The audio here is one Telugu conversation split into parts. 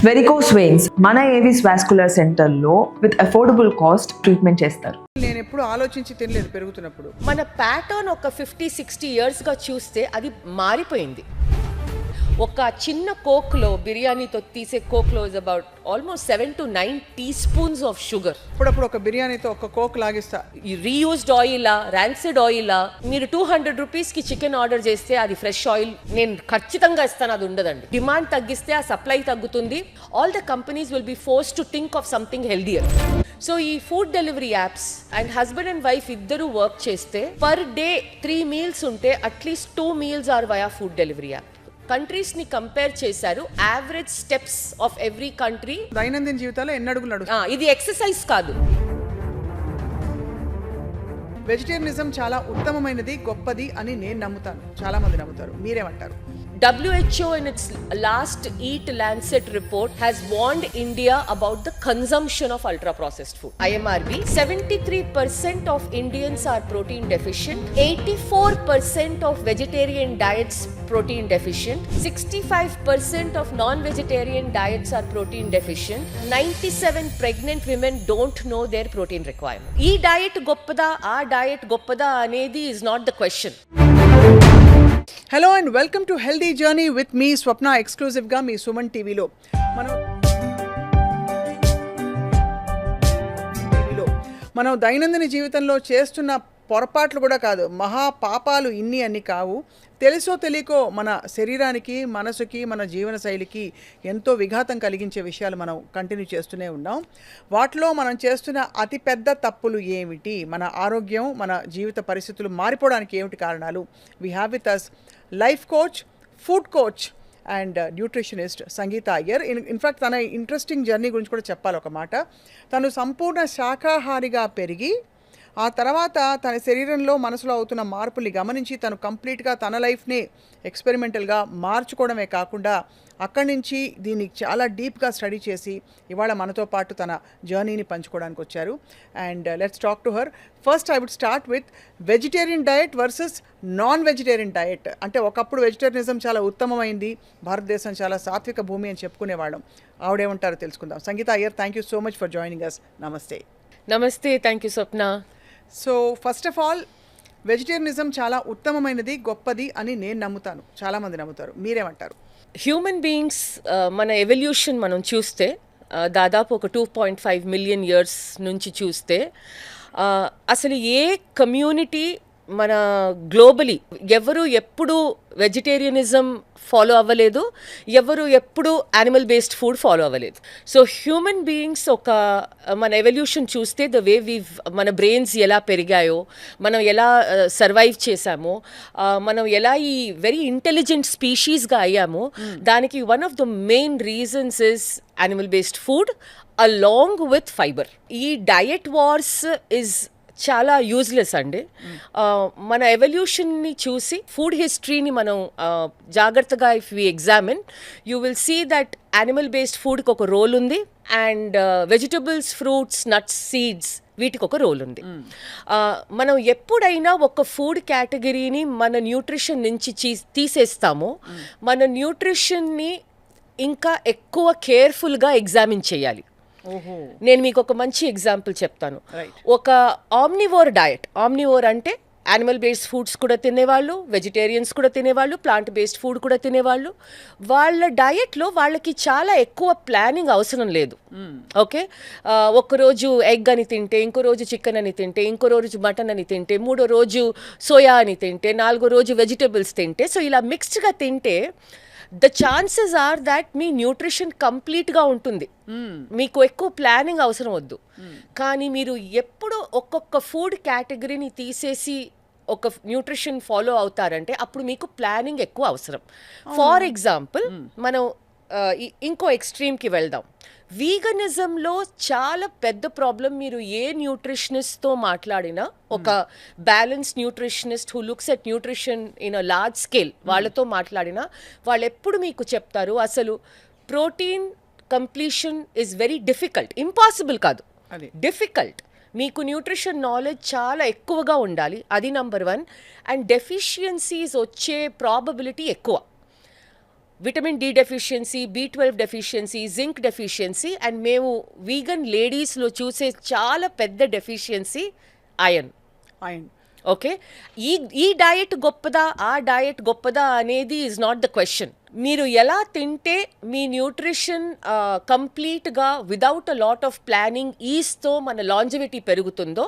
వెరికోస్ వెయిన్స్ మన ఏవిస్ వాస్కులర్ సెంటర్లో విత్ అఫోర్డబుల్ కాస్ట్ ట్రీట్మెంట్ చేస్తారు. నేను ఎప్పుడు ఆలోచించి తినలేదు పెరుగుతున్నప్పుడు. మన ప్యాటర్న్ ఒక 50-60 ఇయర్స్గా చూస్తే అది మారిపోయింది. ఒక చిన్న కోక్లో బిర్యానీతో తీసే కోక్లో is about almost 7 to 9 teaspoons of sugar. అప్పుడప్పుడు ఒక బిర్యానీతో ఒక కోక్ లాగిస్తా. ఈ రీయూజ్డ్ ఆయిలా, ర్యాన్సిడ్ ఆయిలా, మీరు 200 రూపీస్కి చికెన్ ఆర్డర్ చేస్తే అది ఫ్రెష్ ఆయిల్ నేను ఖచ్చితంగా ఇస్తాను, అది ఉండదండి. డిమాండ్ తగ్గిస్తే ఆ సప్లై తగ్గుతుంది. All the companies will be force to think of something healthier. So ఈ food delivery apps and husband and wife ఇద్దరు వర్క్ చేస్తే పర్ డే 3 meals ఉంటే at least 2 meals are via food delivery app. Countries ని కంపేర్ చేశారు, average steps of every country. దైనందిన జీవితాల్లో ఎన్ని అడుగులు నడుస్తా. ఇది ఎక్సర్సైజ్ కాదు. వెజిటేరియనిజం చాలా ఉత్తమమైనది, గొప్పది అని నేను నమ్ముతాను, చాలా మంది నమ్ముతారు. మీరేమంటారు? WHO in its last Eat Lancet report has warned India about the consumption of ultra processed food. IMRB 73% of Indians are protein deficient, 84% of vegetarian diets protein deficient, 65% of non-vegetarian diets are protein deficient, 97 pregnant women don't know their protein requirement. Ee diet goppada aa diet goppada anedi is not the question. Hello and welcome to healthy journey with me Swapna, ఎక్స్క్లూజివ్గా మీ సుమన్ టీవీలో. మనం దైనందిన జీవితంలో చేస్తున్న పొరపాట్లు కూడా కాదు, మహా పాపాలు ఇన్ని అన్ని కావు. తెలుసో తెలియకో మన శరీరానికి, మనసుకి, మన జీవన శైలికి ఎంతో విఘాతం కలిగించే విషయాలు మనం కంటిన్యూ చేస్తూనే ఉన్నాం. వాటిలో మనం చేస్తున్న అతిపెద్ద తప్పులు ఏమిటి, మన ఆరోగ్యం, మన జీవిత పరిస్థితులు మారిపోవడానికి ఏమిటి కారణాలు? We have with us life coach, food coach and nutritionist Sangeetha Iyer. In fact తన ఇంట్రెస్టింగ్ జర్నీ గురించి కూడా చెప్పాలి ఒక మాట. తను సంపూర్ణ శాకాహారిగా పెరిగి ఆ తర్వాత తన శరీరంలో, మనసులో అవుతున్న మార్పుల్ని గమనించి తను కంప్లీట్గా తన లైఫ్ని ఎక్స్పెరిమెంటల్గా మార్చుకోవడమే కాకుండా అక్కడి నుంచి దీన్ని చాలా డీప్గా స్టడీ చేసి ఇవాళ మనతో పాటు తన జర్నీని పంచుకోవడానికి వచ్చారు. And let's talk to her. First I would start with vegetarian diet versus non vegetarian diet. అంటే ఒకప్పుడు వెజిటేరియనిజం చాలా ఉత్తమమైంది, భారతదేశం చాలా సాత్విక భూమి అని చెప్పుకునేవాళ్ళం. ఆవిడేమంటారో తెలుసుకుందాం. Sangeeta Iyer, thank you so much for joining us. నమస్తే. నమస్తే, thank you Swapna. So first of all, vegetarianism చాలా ఉత్తమమైనది, గొప్పది అని నేను నమ్ముతాను, చాలామంది నమ్ముతారు. మీరేమంటారు? హ్యూమన్ బీయింగ్స్ మన ఎవల్యూషన్ మనం చూస్తే దాదాపు ఒక 2.5 million years నుంచి చూస్తే అసలు ఏ కమ్యూనిటీ మన గ్లోబలీ ఎవరు ఎప్పుడు వెజిటేరియనిజం ఫాలో అవ్వలేదు, ఎవరు ఎప్పుడు యానిమల్ బేస్డ్ ఫుడ్ ఫాలో అవ్వలేదు. సో హ్యూమన్ బీయింగ్స్ ఒక మన ఎవల్యూషన్ చూస్తే ద వే మన బ్రెయిన్స్ ఎలా పెరిగాయో, మనం ఎలా సర్వైవ్ చేసామో, మనం ఎలా ఈ వెరీ ఇంటెలిజెంట్ స్పీషీస్గా అయ్యామో, దానికి one of the main reasons is animal based food along with fibre. ఈ డయట్ వార్స్ ఇస్ చాలా యూజ్లెస్ అండి. మన ఎవల్యూషన్ని చూసి ఫుడ్ హిస్టరీని మనం జాగ్రత్తగా if we examine, you will see that animal based ఫుడ్కి ఒక రోల్ ఉంది and vegetables, fruits, nuts, seeds వీటికి ఒక రోల్ ఉంది. మనం ఎప్పుడైనా ఒక ఫుడ్ కేటగిరీని మన న్యూట్రిషన్ నుంచి తీసేస్తామో మన న్యూట్రిషన్ని ఇంకా ఎక్కువ కేర్ఫుల్గా ఎగ్జామిన్ చేయాలి. నేను మీకు ఒక మంచి ఎగ్జాంపుల్ చెప్తాను. ఒక ఆమ్నివోర్ డయట్, ఆమ్నివోర్ అంటే యానిమల్ బేస్డ్ ఫుడ్స్ కూడా తినేవాళ్ళు, వెజిటేరియన్స్ కూడా తినేవాళ్ళు, ప్లాంట్ బేస్డ్ ఫుడ్ కూడా తినేవాళ్ళు. వాళ్ళ డయట్లో వాళ్ళకి చాలా ఎక్కువ ప్లానింగ్ అవసరం లేదు. ఓకే, ఒక్కరోజు ఎగ్ అని తింటే, ఇంకో రోజు చికెన్ అని తింటే, ఇంకో రోజు మటన్ అని తింటే, మూడో రోజు సోయా అని తింటే, నాలుగో రోజు వెజిటబుల్స్ తింటే, సో ఇలా మిక్స్డ్గా తింటే ద ఛాన్సెస్ ఆర్ దాట్ మీ న్యూట్రిషన్ కంప్లీట్గా ఉంటుంది, మీకు ఎక్కువ ప్లానింగ్ అవసరం వద్దు. కానీ మీరు ఎప్పుడు ఒక్కొక్క ఫుడ్ కేటగిరీని తీసేసి ఒక న్యూట్రిషన్ ఫాలో అవుతారంటే అప్పుడు మీకు ప్లానింగ్ ఎక్కువ అవసరం. ఫార్ ఎగ్జాంపుల్, మనం ఇంకో ఎక్స్ట్రీమ్కి వెళ్దాం. వీగనిజంలో చాలా పెద్ద ప్రాబ్లం. మీరు ఏ న్యూట్రిషనిస్ట్తో మాట్లాడినా, ఒక balance nutritionist who looks at nutrition in a large scale వాళ్ళతో మాట్లాడినా వాళ్ళు ఎప్పుడు మీకు చెప్తారు, అసలు protein completion is very difficult. Impossible కాదు, డిఫికల్ట్. మీకు న్యూట్రిషన్ నాలెడ్జ్ చాలా ఎక్కువగా ఉండాలి, అది నంబర్ 1. అండ్ డెఫిషియన్సీస్ వచ్చే ప్రాబబిలిటీ ఎక్కువ. Vitamin D deficiency, B12 deficiency, zinc deficiency, and మేము వీగన్ లేడీస్లో చూసే చాలా పెద్ద డెఫిషియన్సీ ఐరన్. ఆయన ఓకే, ఈ డయట్ గొప్పదా ఆ డయట్ గొప్పదా అనేది ఈజ్ నాట్ ద క్వశ్చన్. మీరు ఎలా తింటే మీ న్యూట్రిషన్ కంప్లీట్గా without a lot of planning ఈస్తో మన లాంజివిటీ పెరుగుతుందో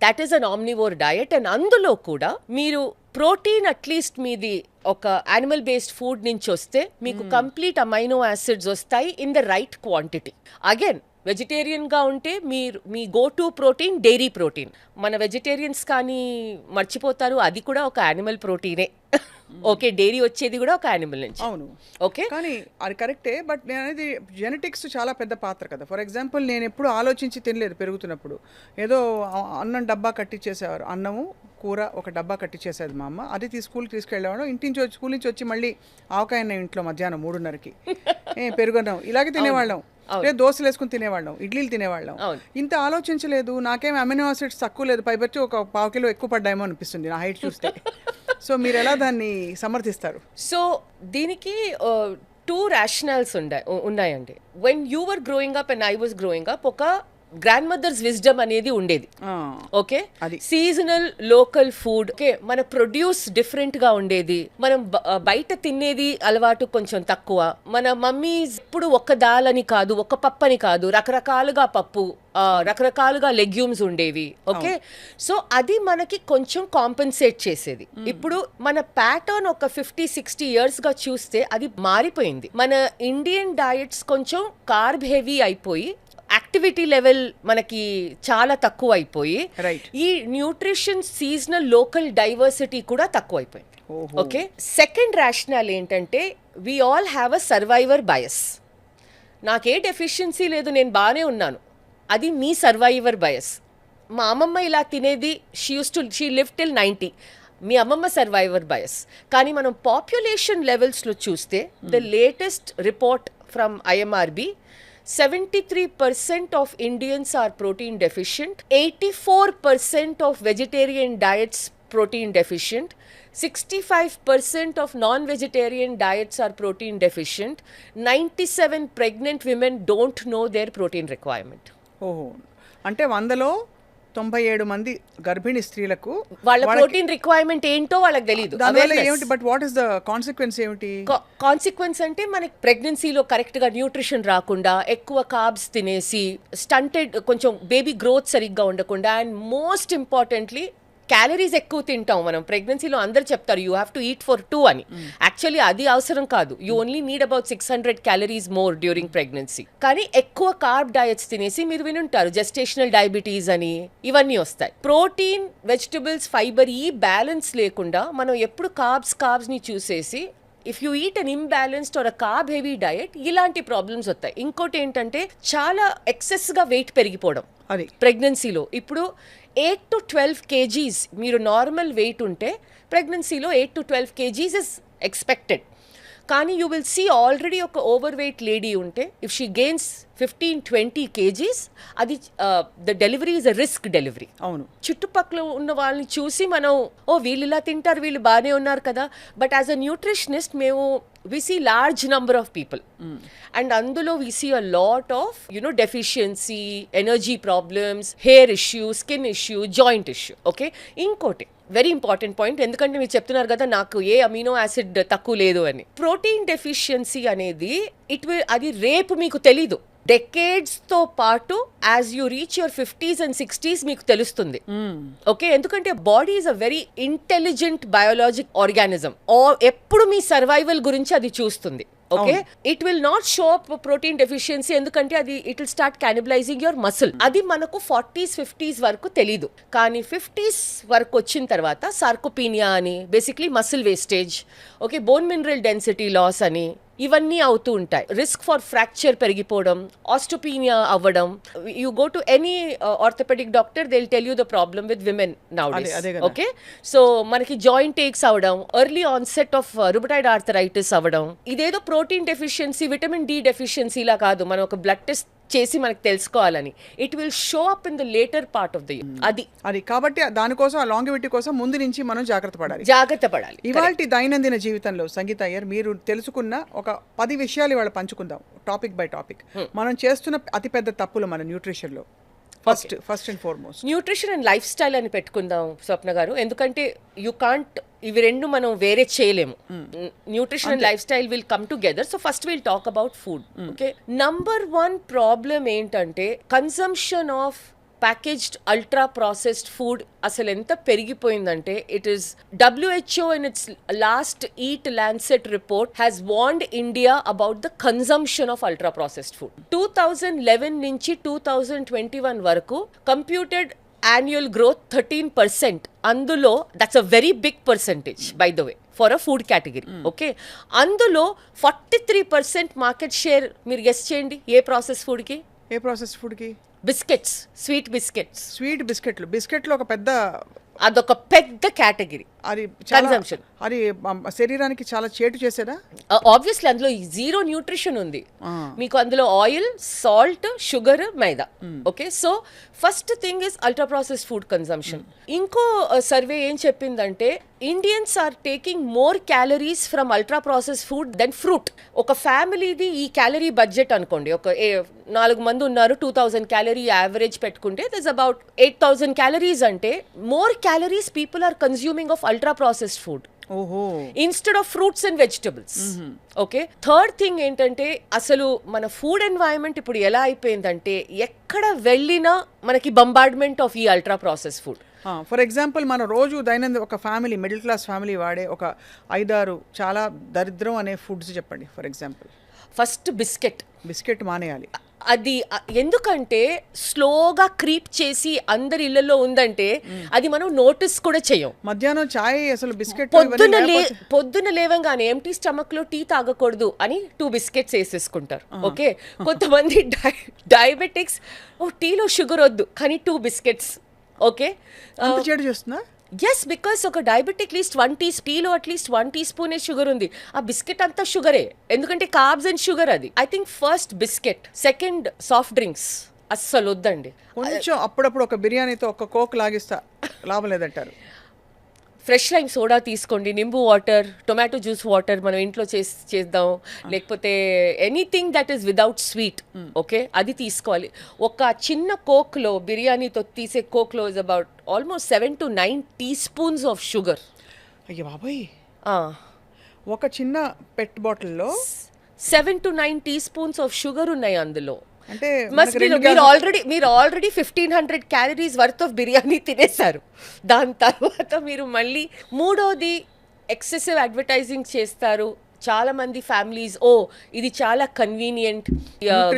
that is an omnivore diet. And అందులో కూడా మీరు ప్రోటీన్ అట్లీస్ట్ మీది ఒక యానిమల్ బేస్డ్ ఫుడ్ నుంచి వస్తే మీకు కంప్లీట్ అమైనో యాసిడ్స్ వస్తాయి in the right quantity. Again వెజిటేరియన్గా ఉంటే మీరు మీ go to protein dairy protein. మన వెజిటేరియన్స్ కానీ మర్చిపోతారు అది కూడా ఒక యానిమల్ ప్రోటీనే. ఓకే, డైరీ వచ్చేది కూడా ఒక యానిమల్ నుంచి. అవును, ఓకే, కానీ అది కరెక్టే. బట్ నేను అనేది జెనెటిక్స్ చాలా పెద్ద పాత్ర కదా. ఫర్ ఎగ్జాంపుల్ నేను ఎప్పుడు ఆలోచించి తినలేదు పెరుగుతున్నప్పుడు. ఏదో అన్నం డబ్బా కట్టించేసేవారు, అన్నము కూర ఒక డబ్బా కట్టించేసేది మా అమ్మ. అది స్కూల్కి తీసుకెళ్ళేవాడు. ఇంటి నుంచి వచ్చి స్కూల్ నుంచి వచ్చి మళ్ళీ ఆవకాయ అన్నం ఇంట్లో మధ్యాహ్నం 3:30కి పెరుగున్నాం ఇలాగే తినేవాళ్ళం. లేదు దోశలు వేసుకుని తినేవాళ్ళం, ఇడ్లీలు తినేవాళ్ళం. ఇంత ఆలోచించలేదు. నాకేం అమినో ఆసిడ్స్ తక్కువ లేదు, పైపచ్చి ఒక 1/2 కిలో ఎక్కువ పడ్డాయేమో అనిపిస్తుంది నా హైట్ చూస్తే. సో మీరు ఎలా దాన్ని సమర్థిస్తారు? సో దీనికి టూ రేషనల్స్ ఉన్నాయండి. When you were growing up and I was growing up, ఒక గ్రాండ్ మదర్స్ విజ్డమ్ అనేది ఉండేది. Okay, seasonal local food. Okay, మన ప్రొడ్యూస్ డిఫరెంట్ గా ఉండేది. మనం బయట తినేది అలవాటు కొంచెం తక్కువ. మన మమ్మీస్ ఇప్పుడు ఒక్క దాల్ అని కాదు, ఒక్క పప్పు అని కాదు, రకరకాలుగా పప్పు, రకరకాలుగా లెగ్యూమ్స్ ఉండేవి. ఓకే, సో అది మనకి కొంచెం కాంపెన్సేట్ చేసేది. ఇప్పుడు మన ప్యాటర్న్ ఒక 50-60 years గా చూస్తే అది మారిపోయింది. మన ఇండియన్ డయట్స్ కొంచెం కార్బ్ హెవీ అయిపోయి యాక్టివిటీ లెవెల్ మనకి చాలా తక్కువ అయిపోయి ఈ న్యూట్రిషన్ సీజనల్ లోకల్ డైవర్సిటీ కూడా తక్కువ అయిపోయింది. ఓకే, సెకండ్ రేషనల్ ఏంటంటే we all have a survivor bias. నాకే డెఫిషియన్సీ లేదు, నేను బాగానే ఉన్నాను, అది మీ సర్వైవర్ బయస్. మా అమ్మమ్మ ఇలా తినేది, షీ లివ్ టిల్ 90, మీ అమ్మమ్మ సర్వైవర్ బయస్. కానీ మనం పాపులేషన్ లెవెల్స్లో చూస్తే the latest report from IMRB, 73% of Indians are protein deficient, 84% of vegetarian diets protein deficient, 65% of non-vegetarian diets are protein deficient, 97 pregnant women don't know their protein requirement. ఓహో, అంటే 100లో 97 మంది గర్భిణీ స్త్రీలకు వాళ్ళ ప్రోటీన్ రిక్వైర్మెంట్ ఏంటో వాళ్ళకి తెలియదు. ఏమిటి, but what is the consequence ఏమిటి? కాన్సిక్వెన్స్ అంటే మనకి ప్రెగ్నెన్సీలో కరెక్ట్ గా న్యూట్రిషన్ రాకుండా, ఎక్కువ కార్బ్స్ తినేసి, స్టంటెడ్ కొంచెం బేబీ గ్రోత్ సరిగ్గా ఉండకుండా, అండ్ మోస్ట్ ఇంపార్టెంట్లీ క్యాలరీస్ ఎక్కువ తింటాం మనం ప్రెగ్నెన్సీలో. అందరు చెప్తారు you have to eat for 2 అని. యాక్చువల్లీ అది అవసరం కాదు. You only need about 600 calories more during pregnancy. కానీ ఎక్కువ కార్బ్ డయట్స్ తినేసి మీరు వినుంటారు జెస్టేషనల్ డయాబెటీస్ అని, ఇవన్నీ వస్తాయి. ప్రోటీన్, వెజిటబుల్స్, ఫైబర్ ఈ బ్యాలెన్స్ లేకుండా మనం ఎప్పుడు కార్బ్స్ ని చూసేసి if you eat an imbalanced or a carb heavy diet ఇలాంటి ప్రాబ్లమ్స్ వస్తాయి. ఇంకోటి ఏంటంటే చాలా ఎక్సెస్ గా వెయిట్ పెరిగిపోవడం అది ప్రెగ్నెన్సీలో. ఇప్పుడు 8 to 12 kgs మీరు నార్మల్ వెయిట్ ఉంటే ప్రెగ్నెన్సీలో 8 to 12 kgs ఇస్ ఎక్స్పెక్టెడ్. కానీ యూ విల్ సీ ఆల్రెడీ ఒక ఓవర్ వెయిట్ లేడీ ఉంటే ఇఫ్ షీ గెయిన్స్ 15-20 kgs అది the delivery is a risk delivery. అవును, చుట్టుపక్కల ఉన్న వాళ్ళని చూసి మనం వీళ్ళు ఇలా తింటారు, వీళ్ళు బాగానే ఉన్నారు కదా. బట్ యాజ్ అ న్యూట్రిషనిస్ట్ మేము we see large number of people and అందులో we see a lot of deficiency, energy problems, hair issue, skin issue, joint issue. Okay, ఇంకోటి వెరీ ఇంపార్టెంట్ పాయింట్, ఎందుకంటే మీరు చెప్తున్నారు కదా నాకు ఏ అమినో యాసిడ్ తక్కువ లేదు అని. ప్రోటీన్ డెఫిషియన్సీ అనేది అది రేపు మీకు తెలీదు, డెకేడ్స్ తో పాటు as you reach your 50s and 60s మీకు తెలుస్తుంది. ఓకే, ఎందుకంటే body is a very intelligent biologic organism. ఎప్పుడు మీ సర్వైవల్ గురించి అది చూస్తుంది. Okay, it will not show up protein deficiency, ఎందుకంటే అది it will start cannibalising your muscle. అది మనకు 40s, 50s వరకు తెలీదు. కానీ 50s వరకు వచ్చిన తర్వాత సార్కోపీనియా అని, basically muscle wastage, okay, bone mineral density loss అని ఇవన్నీ అవుతూ ఉంటాయి. రిస్క్ ఫర్ ఫ్రాక్చర్ పెరిగిపోవడం, ఆస్టోపీనియా అవ్వడం. You go to any orthopaedic doctor, they will tell you the problem with women nowadays. Okay, so మనకి జాయింట్ ఏక్స్ అవ్వడం, early onset of rheumatoid arthritis అవ్వడం. ఇదేదో ప్రోటీన్ డెఫిషియన్సీ, విటమిన్ డి డెఫిషియన్సీలా కాదు. మనం ఒక బ్లడ్ టెస్ట్ చేసి మనకు తెలుసుకోవాలని. It will show up in the later part of the అది కాబట్టి దానికోసం ఆ లాంగివిటీ కోసం ముందు నుంచి మనం జాగ్రత్త పడాలి. ఇవాల్టి దైనందిన జీవితంలో సంగీత అయ్యర్ మీరు తెలుసుకున్న ఒక 10 విషయాలు ఇవాళ పంచుకుందాం, టాపిక్ బై టాపిక్. మనం చేస్తున్న అతిపెద్ద తప్పులు మన న్యూట్రిషన్లో first and foremost nutrition and lifestyle అని పెట్టుకుందాం స్వప్న గారు, ఎందుకంటే యూ కాంట్ ఇవి రెండు మనం వేరే చేయలేము. Nutrition and lifestyle will come together. So first will talk about food. Okay, number 1 problem ఏంటంటే consumption of packaged ultra processed food అసలు ఎంత పెరిగిపోయిందంటే it is WHO in its last Eat Lancet report has warned India about the consumption of ultra processed food. 2011 నుంచి 2021 వరకు computed annual growth 13%. అందులో that's a very big percentage by the way for a food category. Okay, అందులో 43% మార్కెట్ షేర్ మీరు గెస్ చేయండి ఏ ప్రాసెస్ ఫుడ్కి? బిస్కెట్స్, స్వీట్ బిస్కెట్లు ఒక పెద్ద, అదొక పెద్ద కేటగిరీ. అది కన్సంప్షన్ అది శరీరానికి చాలా చేటు చేసేదా? ఆబ్వియస్లీ అందులో జీరో న్యూట్రిషన్ ఉంది మీకు. అందులో oil, salt, sugar, maida. Okay, so first thing is ultra process food consumption. ఇంకో సర్వే ఏం చెప్పిందంటే Indians are taking more calories from ultra process food than fruit. ఒక ఫ్యామిలీది ఈ క్యాలరీ బడ్జెట్ అనుకోండి, ఒక 4 మంది ఉన్నారు, 2000 క్యాలరీ యావరేజ్ పెట్టుకుంటే దిస్ అబౌట్ 8000 క్యాలరీస్. అంటే more calories people are consuming of ultra processed food instead of fruits and vegetables. Okay, third thing ఏంటంటే అసలు మన ఫుడ్ ఎన్వైరన్మెంట్ ఇప్పుడు ఎలా అయిపోయిందంటే ఎక్కడ వెళ్ళినా మనకి బంబార్డ్మెంట్ ఆఫ్ ఈ ultra process food. For example మన రోజు దైనందిన ఒక ఫ్యామిలీ, మిడిల్ క్లాస్ ఫ్యామిలీ వాడే ఒక 5-6 చాలా దరిద్రం అనే ఫుడ్స్ చెప్పండి. ఫర్ ఎగ్జాంపుల్ ఫస్ట్ బిస్కెట్ మానేయాలి. అది ఎందుకంటే స్లోగా క్రీప్ చేసి అందరి ఇళ్లలో ఉందంటే అది మనం నోటీస్ కూడా చేయం. మధ్యాహ్నం చాయ్ అసలు బిస్కెట్ పొద్దున లేవంగానే ఎంటీ స్టమక్ లో టీ తాగకూడదు అని 2 బిస్కెట్స్ వేసేసుకుంటారు. ఓకే, కొంతమంది డయాబెటిక్స్ టీలో షుగర్ వద్దు కానీ 2 బిస్కెట్స్. ఓకే, చెడు చేస్తున్నా. ఎస్, బికాస్ ఒక డయాబెటిక్ లీస్ట్ 1 టీలో అట్లీస్ట్ 1 టీస్పూనే షుగర్ ఉంది. ఆ బిస్కెట్ అంతా షుగరే, ఎందుకంటే కార్బ్స్ అండ్ షుగర్ అది. I think first biscuit, second soft drinks అస్సలు వద్దండి. కొంచెం అప్పుడప్పుడు ఒక బిర్యానీతో ఒక కోక్ లాగిస్తా, లాభం లేదంటారు. ఫ్రెష్ లైమ్ సోడా తీసుకోండి, నింబు వాటర్, టొమాటో జ్యూస్ వాటర్ మనం ఇంట్లో చేద్దాం, లేకపోతే anything that is without sweet. Okay, అది తీసుకోవాలి. ఒక చిన్న కోక్లో, బిర్యానీతో తీసే కోక్లో is about almost 7 to 9 teaspoons of sugar. అయ్యో బాబాయ్, ఒక చిన్న పెట్ బాటిల్లో 7 to 9 teaspoons ఆఫ్ షుగర్ ఉన్నాయి అందులో. అంటే మీరు already 1500 calories worth of biryani తినేశారు. దాని తర్వాత మీరు మళ్ళీ మూడోది ఎక్సెసివ్ అడ్వర్టైజింగ్ చేస్తారు. చాలా మంది ఫ్యామిలీస్ ఇది చాలా కన్వీనియంట్,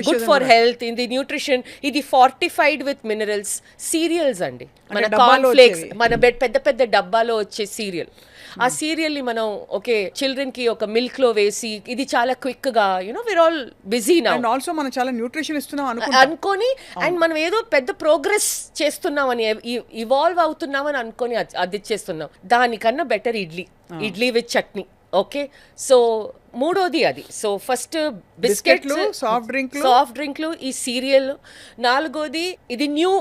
గుడ్ ఫర్ హెల్త్, ఇది న్యూట్రిషన్, ఇది ఫార్టిఫైడ్ విత్ మినరల్స్. సీరియల్స్ అండి, మన కార్న్ ఫ్లేక్స్, మన పెద్ద పెద్ద డబ్బాలో వచ్చే సీరియల్. ఆ సీరియల్ని మనం చిల్డ్రన్ కి ఒక మిల్క్ లో వేసి ఇది చాలా క్విక్ గా we're all busy now and also మనం చాలా న్యూట్రిషన్ ఇస్తున్నాం అనుకొని అండ్ మనం ఏదో పెద్ద ప్రోగ్రెస్ చేస్తున్నామని, ఇవాల్వ్ అవుతున్నామని అనుకొని అది ఇచ్చేస్తున్నాం. దానికన్నా better idli with chutney. Okay, so మూడోది అది. సో ఫస్ట్ బిస్కెట్లు, సాఫ్ట్ డ్రింక్లు, ఈ సీరియల్. నాలుగోది ఇది న్యూ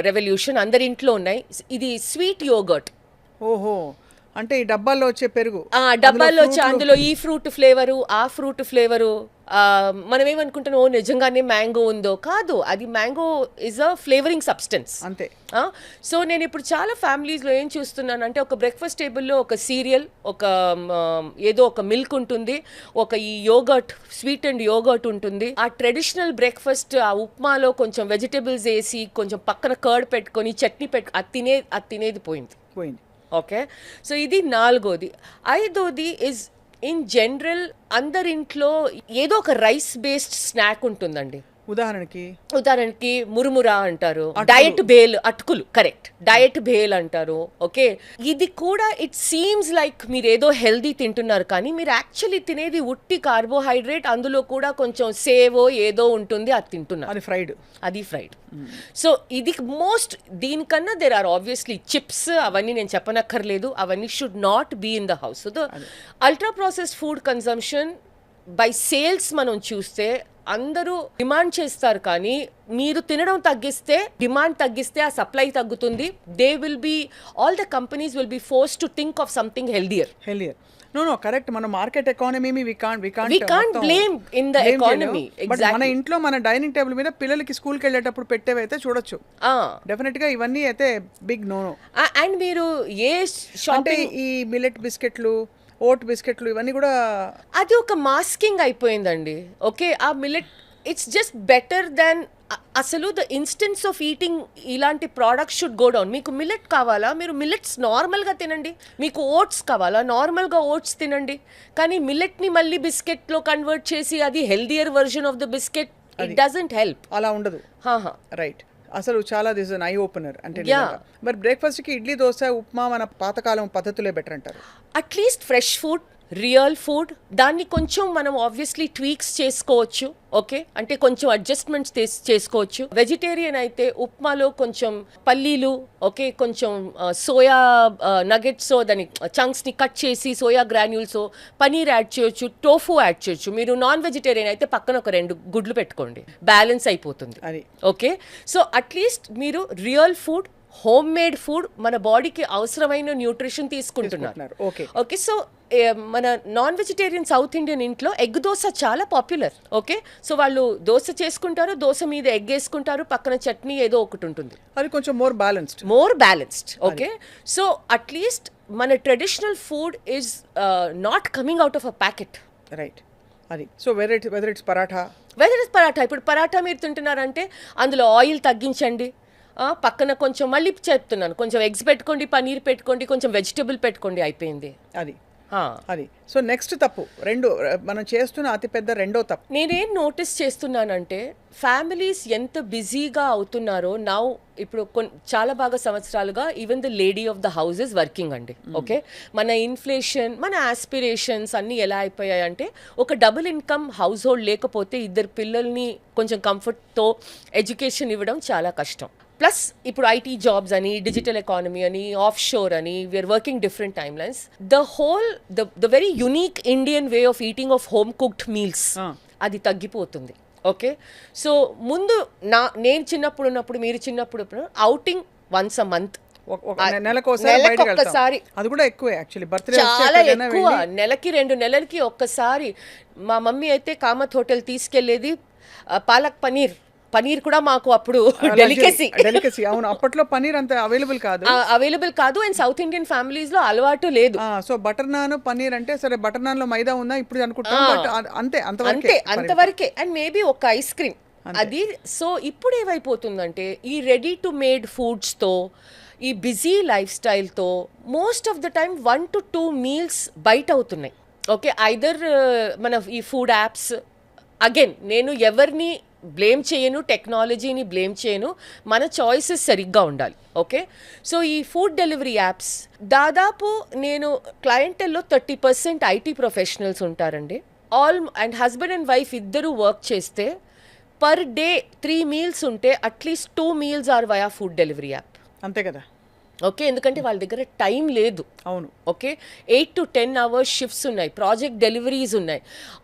రెవల్యూషన్, అందరి ఇంట్లో ఉన్నాయి, ఇది స్వీట్ యోగర్ట్. ఓహో, అంటే ఈ డబ్బాల్లో వచ్చే పెరుగు, డబ్బాల్లో వచ్చే అందులో ఈ ఫ్రూట్ ఫ్లేవరు, ఆ ఫ్రూట్ ఫ్లేవరు. మనం ఏమనుకుంటున్నాం నిజంగానే మ్యాంగో ఉందో, కాదు, అది mango is a flavouring substance అంతే. సో నేను ఇప్పుడు చాలా ఫ్యామిలీస్లో ఏం చూస్తున్నానంటే ఒక బ్రేక్ఫాస్ట్ టేబుల్లో ఒక సీరియల్, ఏదో ఒక మిల్క్ ఉంటుంది, ఈ యోగర్ట్, స్వీట్ అండ్ యోగర్ట్ ఉంటుంది. ఆ ట్రెడిషనల్ బ్రేక్ఫాస్ట్, ఆ ఉప్మాలో కొంచెం వెజిటేబుల్స్ వేసి కొంచెం పక్కన కర్డ్ పెట్టుకొని చట్నీ అది తినేది పోయింది. ఓకే, సో ఇది నాలుగోది. ఐదోది ఇస్ ఇన్ జనరల్ అందరింట్లో ఏదో ఒక రైస్ బేస్డ్ స్నాక్ ఉంటుందండి. ఉదాహరణకి మురుమురా అంటారు, డయట్ బేల్ అటుకులు, కరెక్ట్, డయట్ బేల్ అంటారు. ఓకే, ఇది కూడా ఇట్ సీమ్స్ లైక్ మీరు ఏదో హెల్దీ తింటున్నారు కానీ మీరు యాక్చువల్లీ తినేది ఉట్టి కార్బోహైడ్రేట్, అందులో కూడా కొంచెం సేవో ఏదో ఉంటుంది, అది తింటున్నారు, అది ఫ్రైడ్. సో ఇది దీనికన్నా దేర్ ఆర్ ఆబ్వియస్లీ చిప్స్, అవన్నీ నేను చెప్పనక్కర్లేదు, అవన్నీ should not be in the house. So the ultra processed food consumption by sales మనం చూస్తే అందరూ డిమాండ్ చేస్తారు, కానీ మీరు తినడం తగ్గిస్తే, డిమాండ్ తగ్గిస్తే ఆ సప్లై తగ్గుతుంది. They will be, all the companies will be force to think of something healthier. No correct. మన market economy we can't blame in the economy. Exactly. మన ఇంట్లో మన డైనింగ్ టేబుల్ మీద పిల్లలకి స్కూల్కి వెళ్ళేటప్పుడు పెట్టేవైతే చూడొచ్చు. డెఫినెట్ గా ఇవన్నీ అయితే బిగ్ నో. అండ్ మీరు ఏ అంటే షాపింగ్, ఈ మిల్లెట్ బిస్కెట్లు, ఓట్ బిస్కెట్లు ఇవన్నీ కూడా అది ఒక మాస్కింగ్ అయిపోయిందండి. ఓకే, ఆ millet it's just better than, అసలు ద ఇన్స్టెన్స్ ఆఫ్ ఈటింగ్ ఇలాంటి ప్రోడక్ట్స్ షుడ్ గో డౌన్. మీకు మిల్లెట్ కావాలా, మీరు మిల్లెట్స్ నార్మల్గా తినండి. మీకు ఓట్స్ కావాలా, నార్మల్గా ఓట్స్ తినండి. కానీ మిల్లెట్ని మళ్ళీ బిస్కెట్లో కన్వర్ట్ చేసి అది healthier version of the biscuit, it doesn't help. అలా ఉండదు. రైట్. అసలు చాలా దిస్ ఐ ఓపెనర్. అంటే మరి బ్రేక్ఫాస్ట్కి ఇడ్లీ, దోశ, ఉప్మా మన పాతకాలం పద్ధతులే బెటర్ అంటారు. At least fresh food, real food, దాన్ని కొంచెం మనం ఆబ్వియస్లీ ట్వీక్స్ చేసుకోవచ్చు. ఓకే, అంటే కొంచెం అడ్జస్ట్మెంట్స్ చేసుకోవచ్చు. వెజిటేరియన్ అయితే ఉప్మాలో కొంచెం పల్లీలు, ఓకే, కొంచెం సోయా నగెట్స్, దాని చంక్స్ని కట్ చేసి సోయా గ్రాన్యూల్స్, పనీర్ యాడ్ చేయొచ్చు, టోఫు యాడ్ చేయొచ్చు. మీరు నాన్ వెజిటేరియన్ అయితే పక్కన ఒక 2 గుడ్లు పెట్టుకోండి, బ్యాలెన్స్ అయిపోతుంది. అది ఓకే, సో అట్లీస్ట్ మీరు real food, home made food, మన బాడీకి అవసరమైన న్యూట్రిషన్ తీసుకుంటున్నారు. ఓకే, సో మన నాన్ వెజిటేరియన్ సౌత్ ఇండియన్ ఇంట్లో ఎగ్ దోశ చాలా పాపులర్. ఓకే, సో వాళ్ళు దోశ చేసుకుంటారు, దోశ మీద ఎగ్ వేసుకుంటారు, పక్కన చట్నీ ఏదో ఒకటి ఉంటుంది. అది కొంచెం more balanced. Okay, so at least మన traditional food is not coming out of a packet. Right. అది సో వెదర్ ఇట్స్ పరాఠా, ఇప్పుడు పరాఠా మీరు తింటున్నారంటే అందులో ఆయిల్ తగ్గించండి. పక్కన కొంచెం, మళ్ళీ చెప్తున్నాను, కొంచెం ఎగ్స్ పెట్టుకోండి, పనీర్ పెట్టుకోండి, కొంచెం వెజిటబుల్ పెట్టుకోండి, అయిపోయింది. అది సో నెక్స్ట్ తప్పు. మనం చేస్తున్న అతిపెద్ద రెండో తప్పు నేనేం నోటీస్ చేస్తున్నానంటే, ఫ్యామిలీస్ ఎంత బిజీగా అవుతున్నారో నౌ. ఇప్పుడు చాలా బాగా సంవత్సరాలుగా even the lady of the house is working అండి. ఓకే, మన ఇన్ఫ్లేషన్, మన ఆస్పిరేషన్స్ అన్నీ ఎలా అయిపోయాయంటే, ఒక డబుల్ ఇన్కమ్ హౌస్ హోల్డ్ లేకపోతే 2 పిల్లల్ని కొంచెం కంఫర్ట్తో ఎడ్యుకేషన్ ఇవ్వడం చాలా కష్టం. ప్లస్ ఇప్పుడు ఐటీ జాబ్స్ అని, డిజిటల్ ఎకానమీ అని, ఆఫ్ షోర్ అని, we are working different timelines. The very unique Indian way of eating of home cooked meals అది తగ్గిపోతుంది. ఓకే, సో ముందు నేను చిన్నప్పుడు ఉన్నప్పుడు, మీరు చిన్నప్పుడు అవుటింగ్ వన్స్ అ మంత్, నెలకొకసారి, అది కూడా ఎక్కువ యాక్చువల్లీ, బర్త్డే చాలా ఎక్కువ, నెలకి 2 నెలలకి ఒక్కసారి. మా మమ్మీ అయితే కామత్ హోటల్ తీసుకెళ్లేది. పాలక్ పనీర్ కూడా మాకు అప్పుడు డెలికసీ. అవును, అప్పట్లో పనీర్ అంత అవైలబుల్ కాదు అండ్ సౌత్ ఇండియన్ ఫ్యామిలీస్ లో అలవాటు లేదు. సో బటర్ నాన్, పనీర్ అంటే సరే, బటర్ నాన్ లో మైదా ఉందా ఇప్పుడు అనుకుంటాం, అంతే అంతవరకే. అండ్ మేబీ ఒక ఐస్ క్రీమ్ అది. సో ఇప్పుడు ఏమైపోతుందంటే, ఈ రెడీ టు మేడ్ ఫుడ్స్ తో, ఈ బిజీ లైఫ్ స్టైల్తో most of the time 1 to 2 meals బయట అవుతున్నాయి. ఓకే, ఐదర్ మన ఈ ఫుడ్ యాప్స్, అగైన్ నేను ఎవరిని బ్లేమ్ చేయను, టెక్నాలజీని బ్లేమ్ చేయను, మన చాయిసెస్ సరిగ్గా ఉండాలి. ఓకే, సో ఈ ఫుడ్ డెలివరీ యాప్స్ దాదాపు, నేను క్లయింటల్లో 30% ఐటీ ప్రొఫెషనల్స్ ఉంటారండి. అండ్ హస్బెండ్ అండ్ వైఫ్ ఇద్దరు వర్క్ చేస్తే పర్ డే 3 మీల్స్ ఉంటే at least 2 meals or via food delivery app. అంతే కదా. ఓకే, ఎందుకంటే వాళ్ళ దగ్గర టైం లేదు. అవును. ఓకే, 8 to 10 hours షిఫ్ట్స్ ఉన్నాయి, ప్రాజెక్ట్ డెలివరీస్ ఉన్నాయి.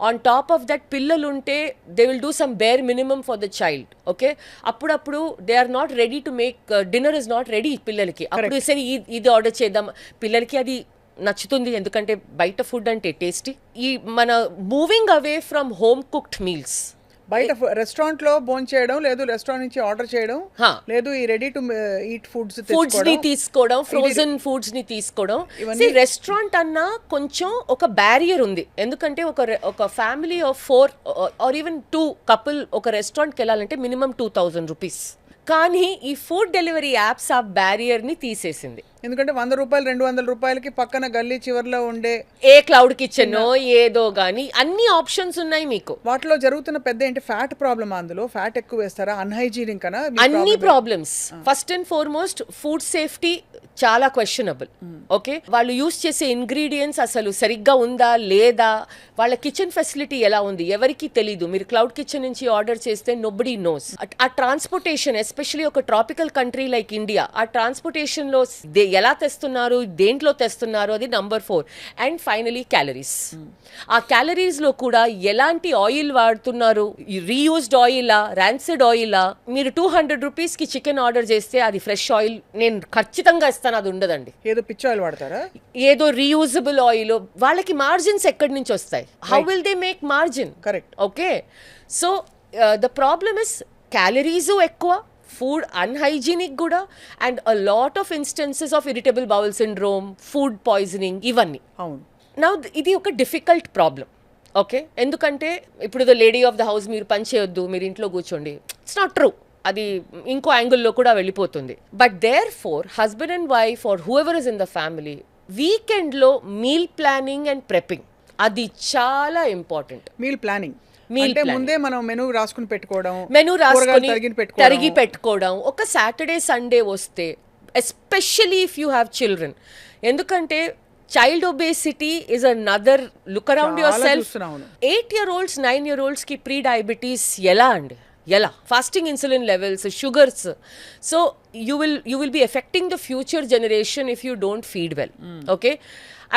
ఆన్ టాప్ ఆఫ్ దట్ పిల్లలు ఉంటే they will do some bare minimum for the child. Okay, అప్పుడప్పుడు they are not ready to make, dinner is not ready పిల్లలకి. అప్పుడు సరే ఇది ఆర్డర్ చేద్దాం, పిల్లలకి అది నచ్చుతుంది ఎందుకంటే బయట ఫుడ్ అంటే టేస్టీ. ఈ మన moving away from home cooked meals, బయట రెస్టారెంట్ లో భోజనం చేయడం లేదు, రెస్టారెంట్ నుంచి ఆర్డర్ చేయడం లేదు, ఈ రెడీ టు ఈట్ ఫుడ్స్ ని తీసుకోవడం, ఫ్రోజన్ ఫుడ్స్ ని తీసుకోవడం. రెస్టారెంట్ అన్నా కొంచెం ఒక బ్యారియర్ ఉంది, ఎందుకంటే ఒక family of 4 or even 2 couple ఒక రెస్టారెంట్కి వెళ్ళాలంటే మినిమం 2000 రూపీస్. కానీ ఈ ఫుడ్ డెలివరీ యాప్స్ ఆ బ్యారియర్ ని తీసేసింది. ఎందుకంటే 100 రూపాయలు 200 రూపాయలకి పక్కన గల్లీ చివర్లో ఉండే ఏ క్లౌడ్ కిచెన్ ఏదో గానీ అన్ని ఆప్షన్స్ ఉన్నాయి మీకు. వాటిలో జరుగుతున్న పెద్ద ఏంటి, ఫ్యాట్ ప్రాబ్లమ్. అందులో ఫ్యాట్ ఎక్కువ వేస్తారా, అన్హైజీనిక్ అనా, అన్ని problems. First and foremost food safety చాలా క్వశ్చనబుల్. ఓకే, వాళ్ళు యూస్ చేసే ఇంగ్రీడియంట్స్ అసలు సరిగ్గా ఉందా లేదా, వాళ్ళ కిచెన్ ఫెసిలిటీ ఎలా ఉంది ఎవరికి తెలీదు. మీరు క్లౌడ్ కిచెన్ నుంచి ఆర్డర్ చేస్తే నోబడీ నోస్. ఆ ట్రాన్స్పోర్టేషన్, ఎస్పెషలీ ఒక ట్రాపికల్ కంట్రీ లైక్ ఇండియా, ఆ ట్రాన్స్పోర్టేషన్ లో ఎలా తెస్తున్నారు, దేంట్లో తెస్తున్నారు, అది నంబర్ 4. And finally calories. ఆ క్యాలరీస్ లో కూడా ఎలాంటి ఆయిల్ వాడుతున్నారు, రీయూజ్డ్ ఆయిలా, ర్యాన్సిడ్ ఆయిలా. మీరు 200 రూపీస్ కి చికెన్ ఆర్డర్ చేస్తే అది ఫ్రెష్ ఆయిల్ నేను ఖచ్చితంగా ఇస్తాను, అది ఉండదండి. ఏదో పిచ్చి ఆయిల్ వాడతారా, ఏదో రీయూజబుల్ ఆయిల్. వాళ్ళకి మార్జిన్స్ ఎక్కడి నుంచి వస్తాయి? How will they make margin? Correct. Okay, so the problem is calories ఎక్కువ, ఫుడ్ అన్హైజీనిక్ కూడా, and a lot of instances of irritable bowel syndrome, food poisoning, ఇవన్నీ. అవును. నా ఇది ఒక డిఫికల్ట్ ప్రాబ్లం. ఓకే, ఎందుకంటే ఇప్పుడు the lady of the house, మీరు పని చేయొద్దు, మీరు ఇంట్లో కూర్చోండి, ఇట్స్ నాట్ ట్రూ. అది ఇంకో యాంగిల్లో కూడా వెళ్ళిపోతుంది. But there for husband and wife or whoever is in the family, వీకెండ్లో మీల్ ప్లానింగ్ అండ్ ప్రెప్పింగ్ అది చాలా ఇంపార్టెంట్. మీల్ ప్లానింగ్ Meal అంటే planning. ముందే మనం మెనూ రాసుకుని పెట్టుకోవడం, మెనూ రాసుకొని తరిగి పెట్టుకోవడం. పెట్టుకోవడం. ఒక సాటర్డే సండే వస్తే, especially if you have children, ఎందుకంటే child obesity is another look around your చాలా సెల్ఫ్. చూస్తున్నాను. 8-year-olds 9-year-olds కి ప్రీ డయాబెటీస్ ఎలా అండి, ఎలా fasting insulin levels, sugars. So you will be affecting the future generation if you don't feed well. Okay,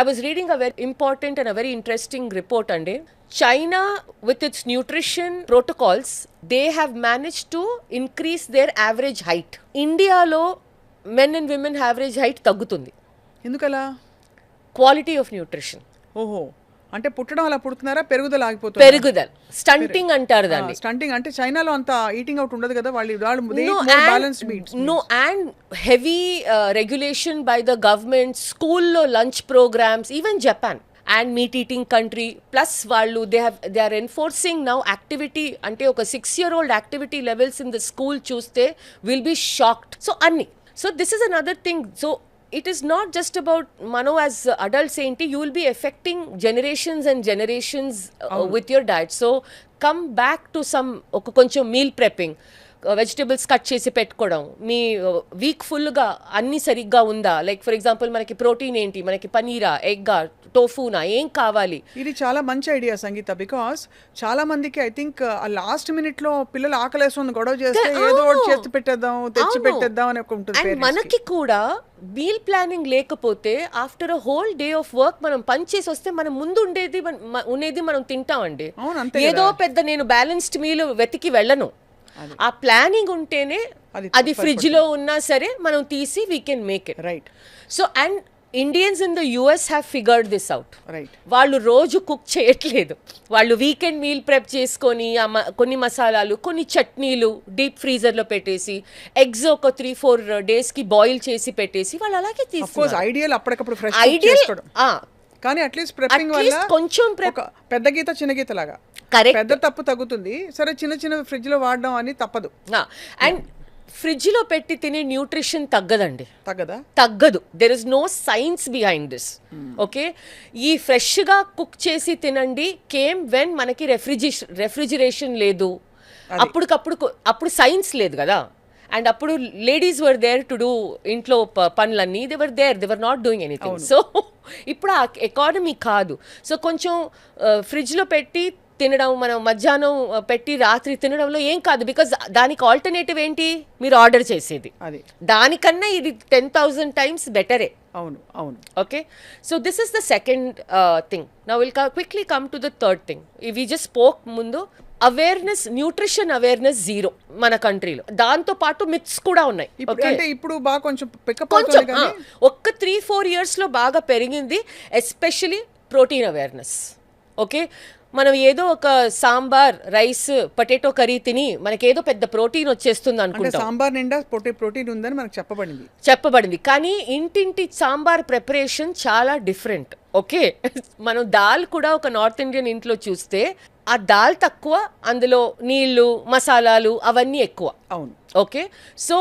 I was reading a very important and a very interesting report ande. China, with its nutrition protocols, they have managed to increase their average height. India lo men and women average height తగ్గుతుంది. ఎందుకలా? Quality of nutrition. ఓహో, అంటే పుట్టడం అలా పుడుతున్నారా, పెరుగుదల ఆగిపోతుంది? పెరుగుదల, స్టంటింగ్ అంటారు దాన్ని. స్టంటింగ్ అంటే చైనాలో అంత ఈటింగ్ అవుట్ ఉండదు కదా, వాళ్ళు balanced meats. No, and heavy regulation by the government, school lo lunch programs, even Japan and meat eating country, plus వాళ్ళు they are enforcing now activity, అంటే ఒక 6-year-old activity levels in the school చూస్తే will be shocked. So అన్ని, so this is another thing. So it is not just about mano as adults enti, you will be affecting generations and generations with your diet. So come back to some oka koncham meal prepping, vegetables cut చేసి పెట్టుకోవడం, మీ వీక్ ఫుల్గా అన్ని సరిగ్గా ఉందా. లైక్ ఫర్ ఎగ్జాంపుల్ మనకి ప్రోటీన్ ఏంటి, మనకి పనీరా, ఎగ్గా, టోఫూనా, ఏం కావాలి. ఇది చాలా మంచి ఐడియా సంగీత, బికాస్ చాలా మందికి ఐ థింక్ లాస్ట్ మినిట్ లో పిల్లలు ఆకలేస్తుంది గొడవ చేస్తే ఏదో ఒకటి చేసి పెట్టేద్దాం, తెచ్చి పెట్టేద్దాం అని ఒక ఉంటుంది. అండ్ మనకి కూడా మీల్ ప్లానింగ్ లేకపోతే after a whole day of work మనం పని చేసి వస్తే మనం ముందు ఉండేది మనం తింటామండి. ఏదో పెద్ద నేను బ్యాలెన్స్డ్ మీల్ వెతికి వెళ్ళను. ఆ ప్లానింగ్ ఉంటేనే అది ఫ్రిడ్జ్ లో ఉన్నా సరే మనం తీసి we can make it right. So and Indians in the US have figured this out. Right. వాళ్ళు రోజు కుక్ చేయట్లేదు, వాళ్ళు వీకెండ్ మీల్ ప్రెప్ చేసుకొని కొన్ని మసాలాలు, కొన్ని చట్నీలు డీప్ ఫ్రీజర్ లో పెట్టేసి, ఎగ్స్ ఒక 3-4 days కి బాయిల్ చేసి పెట్టేసి వాళ్ళు అలాగే తీసుకున్నారు. ఐడియల్ అప్పటికప్పుడు ఫ్రెష్ ఐడియల్. కానీ అట్లీస్ట్ ప్రెప్పింగ్ వల్ల కొంచెం పెద్ద గీత చిన్న గీత లాగా పెద్ద తప్పు తగ్గుతుంది. సరే, చిన్న చిన్న ఫ్రిడ్జ్ లో వాడడం అని తప్పదు. అండ్ ఫ్రిడ్జ్ లో పెట్టి తినే న్యూట్రిషన్ తగ్గదండి. తగ్గదు. There is no science behind this. Okay, ఈ ఫ్రెష్ గా కుక్ చేసి తినండి కేమ్ వెన్ మనకి రెఫ్రిజిరేషన్ లేదు, అప్పుడు సైన్స్ లేదు కదా. అండ్ అప్పుడు ladies were there to do ఇంట్లో పనులన్నీ, they were not doing anything. So ఇప్పుడు ఆ ఎకానమీ కాదు. సో కొంచెం ఫ్రిడ్జ్లో పెట్టి తినడం, మనం మధ్యాహ్నం పెట్టి రాత్రి తినడంలో ఏం కాదు, బికాజ్ దానికి ఆల్టర్నేటివ్ ఏంటి, మీరు ఆర్డర్ చేసేది. దానికన్నా ఇది 10,000 times బెటరే. అవును, అవును. Okay, so this is the second thing. Now will quickly come to the third thing. We just spoke ముందు అవేర్నెస్, న్యూట్రిషన్ అవేర్నెస్ 0 మన కంట్రీలో. దాంతో పాటు మిత్స్ కూడా ఉన్నాయి. ఇప్పుడు బాగా కొంచెం ఒక్క 3-4 years లో బాగా పెరిగింది, ఎస్పెషలీ ప్రోటీన్ అవేర్నెస్. ఓకే, మనం ఏదో ఒక సాంబార్, రైస్, పొటాటో కర్రీ తిని మనకేదో పెద్ద ప్రోటీన్ వచ్చేస్తుంది అనుకుంటాం. సాంబార్ నిండా ప్రోటీన్ ఉందని మనకు చెప్పబడింది. కానీ ఇంటింటి సాంబార్ ప్రిపరేషన్ చాలా డిఫరెంట్. ఓకే, మనం దాల్ కూడా ఒక నార్త్ ఇండియన్ ఇంట్లో చూస్తే ఆ దాల్ తక్కువ, అందులో నీళ్లు, మసాలాలు అవన్నీ ఎక్కువ. అవును. Okay, so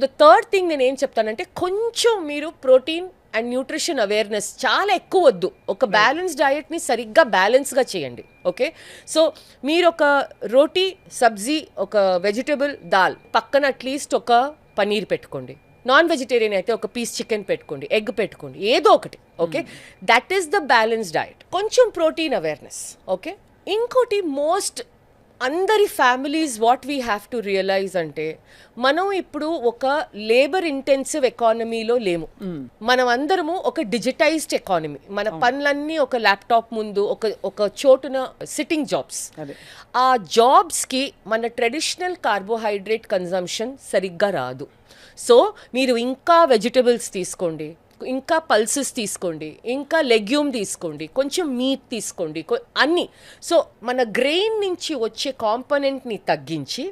the third thing నేను ఏం చెప్తానంటే, కొంచెం మీరు ప్రోటీన్ అండ్ న్యూట్రిషన్ అవేర్నెస్ చాలా ఎక్కువ వద్దు. ఒక బ్యాలెన్స్ డయట్ని సరిగ్గా బ్యాలెన్స్గా చేయండి. ఓకే, సో మీరు ఒక రోటీ, సబ్జీ, ఒక వెజిటబుల్, దాల్, పక్కన అట్లీస్ట్ ఒక పనీర్ పెట్టుకోండి. నాన్ వెజిటేరియన్ అయితే ఒక పీస్ చికెన్ పెట్టుకోండి, ఎగ్ పెట్టుకోండి, ఏదో ఒకటి. Okay, that is the balance diet. కొంచెం ప్రోటీన్ అవేర్నెస్. ఓకే, ఇంకోటి మోస్ట్ అందరి families what we have to realise అంటే మనం ఇప్పుడు ఒక లేబర్ ఇంటెన్సివ్ ఎకానమీలో లేము. మనం అందరము ఒక డిజిటైజ్డ్ ఎకానమీ. మన పనులన్నీ ఒక ల్యాప్టాప్ ముందు ఒక చోటున సిట్టింగ్ జాబ్స్. ఆ జాబ్స్కి మన ట్రెడిషనల్ కార్బోహైడ్రేట్ కన్జంప్షన్ సరిగ్గా రాదు. సో మీరు ఇంకా వెజిటబుల్స్ తీసుకోండి, ఇంకా పల్సెస్ తీసుకోండి, ఇంకా లెగ్యూమ్ తీసుకోండి, కొంచెం మీట్ తీసుకోండి, అన్నీ. సో మన గ్రెయిన్ నుంచి వచ్చే కాంపోనెంట్ని తగ్గించి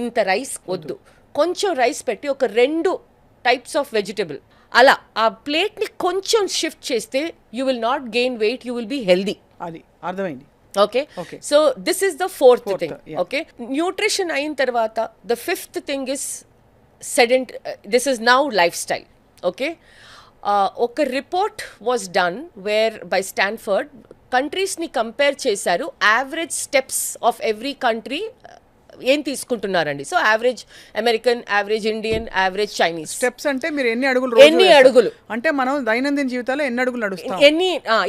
ఇంత రైస్ వద్దు, కొంచెం రైస్ పెట్టి ఒక 2 టైప్స్ ఆఫ్ వెజిటబుల్ అలా ఆ ప్లేట్ని కొంచెం షిఫ్ట్ చేస్తే you will not gain weight, you will be healthy. అది అర్థమైంది. Okay, so this is the fourth thing. Okay, nutrition అయిన తర్వాత the fifth thing is this is now lifestyle. Okay, ఒక report was done where by Stanford కంట్రీస్ని కంపేర్ చేశారు. Average steps of every country ఏం తీసుకుంటున్నారండి. So average American, average Indian, average Chinese. Steps అంటే మీరు ఎన్ని అడుగులు అంటే మనం దైనందిన జీవితంలో ఎన్ని అడుగులు నడుస్తాం,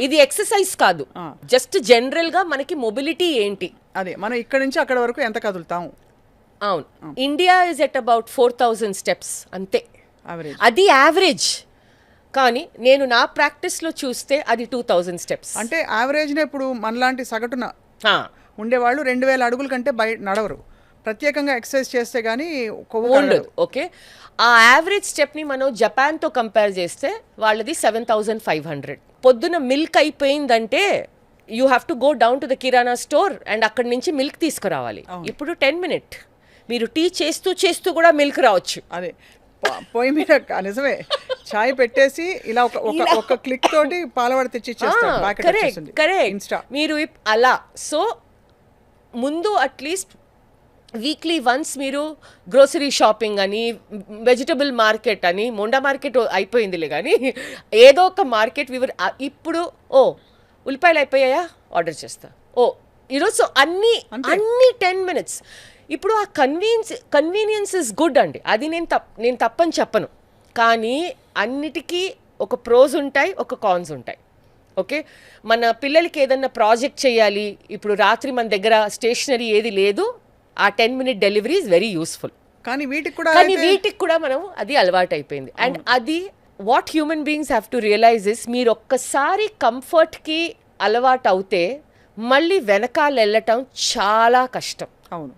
ఇది ఎక్సర్సైజ్ కాదు, జస్ట్ జనరల్ గా మనకి మొబిలిటీ ఏంటి, అదే మనం ఇక్కడ నుంచి అక్కడ వరకు ఎంత కదులుతాం. అవును, India is at about 4000 steps అంతే, అది యావరేజ్. కానీ నేను నా ప్రాక్టీస్లో చూస్తే అది 2000 స్టెప్స్. అంటే యావరేజ్నే ఇప్పుడు మనలాంటి సగటున ఉండేవాళ్ళు 2000 అడుగుల కంటే బయట నడవరు, ప్రత్యేకంగా ఎక్సర్సైజ్ చేస్తే కానీ ఉండదు. ఓకే, ఆ యావరేజ్ స్టెప్ని మనం జపాన్తో కంపేర్ చేస్తే వాళ్ళది 7500. పొద్దున మిల్క్ అయిపోయిందంటే you have to go down to the kirana store and అక్కడి నుంచి మిల్క్ తీసుకురావాలి. ఇప్పుడు 10 minutes మీరు టీ చేస్తూ కూడా మిల్క్ రావచ్చు. అదే పొయ్యి మీద నిజమే, చాయ్ పెట్టేసి ఇలా ఒక క్లిక్ తోటి పాలవాడ తెచ్చి మీరు అలా. సో ముందు అట్లీస్ట్ వీక్లీ వన్స్ మీరు గ్రోసరీ షాపింగ్ అని, వెజిటబుల్ మార్కెట్ అని, మొండా మార్కెట్ అయిపోయిందిలే కానీ ఏదో ఒక మార్కెట్ ఇప్పుడు ఉల్లిపాయలు అయిపోయాయా ఆర్డర్ చేస్తా, ఈరోజు అన్నీ 10 minutes. ఇప్పుడు ఆ కన్వీనియన్స్ ఇస్ గుడ్ అండి, అది నేను తప్పని చెప్పను. కానీ అన్నిటికీ ఒక ప్రోస్ ఉంటాయి, ఒక కాన్స్ ఉంటాయి. ఓకే, మన పిల్లలకి ఏదన్నా ప్రాజెక్ట్ చేయాలి, ఇప్పుడు రాత్రి మన దగ్గర స్టేషనరీ ఏది లేదు, ఆ 10 minute delivery is very useful. కానీ వీటికి కూడా మనం అది అలవాటు అయిపోయింది. అండ్ అది what human beings have to realise is, మీరు ఒక్కసారి కంఫర్ట్కి అలవాటు అవుతే మళ్ళీ వెనకాల వెళ్ళటం చాలా కష్టం. అవును,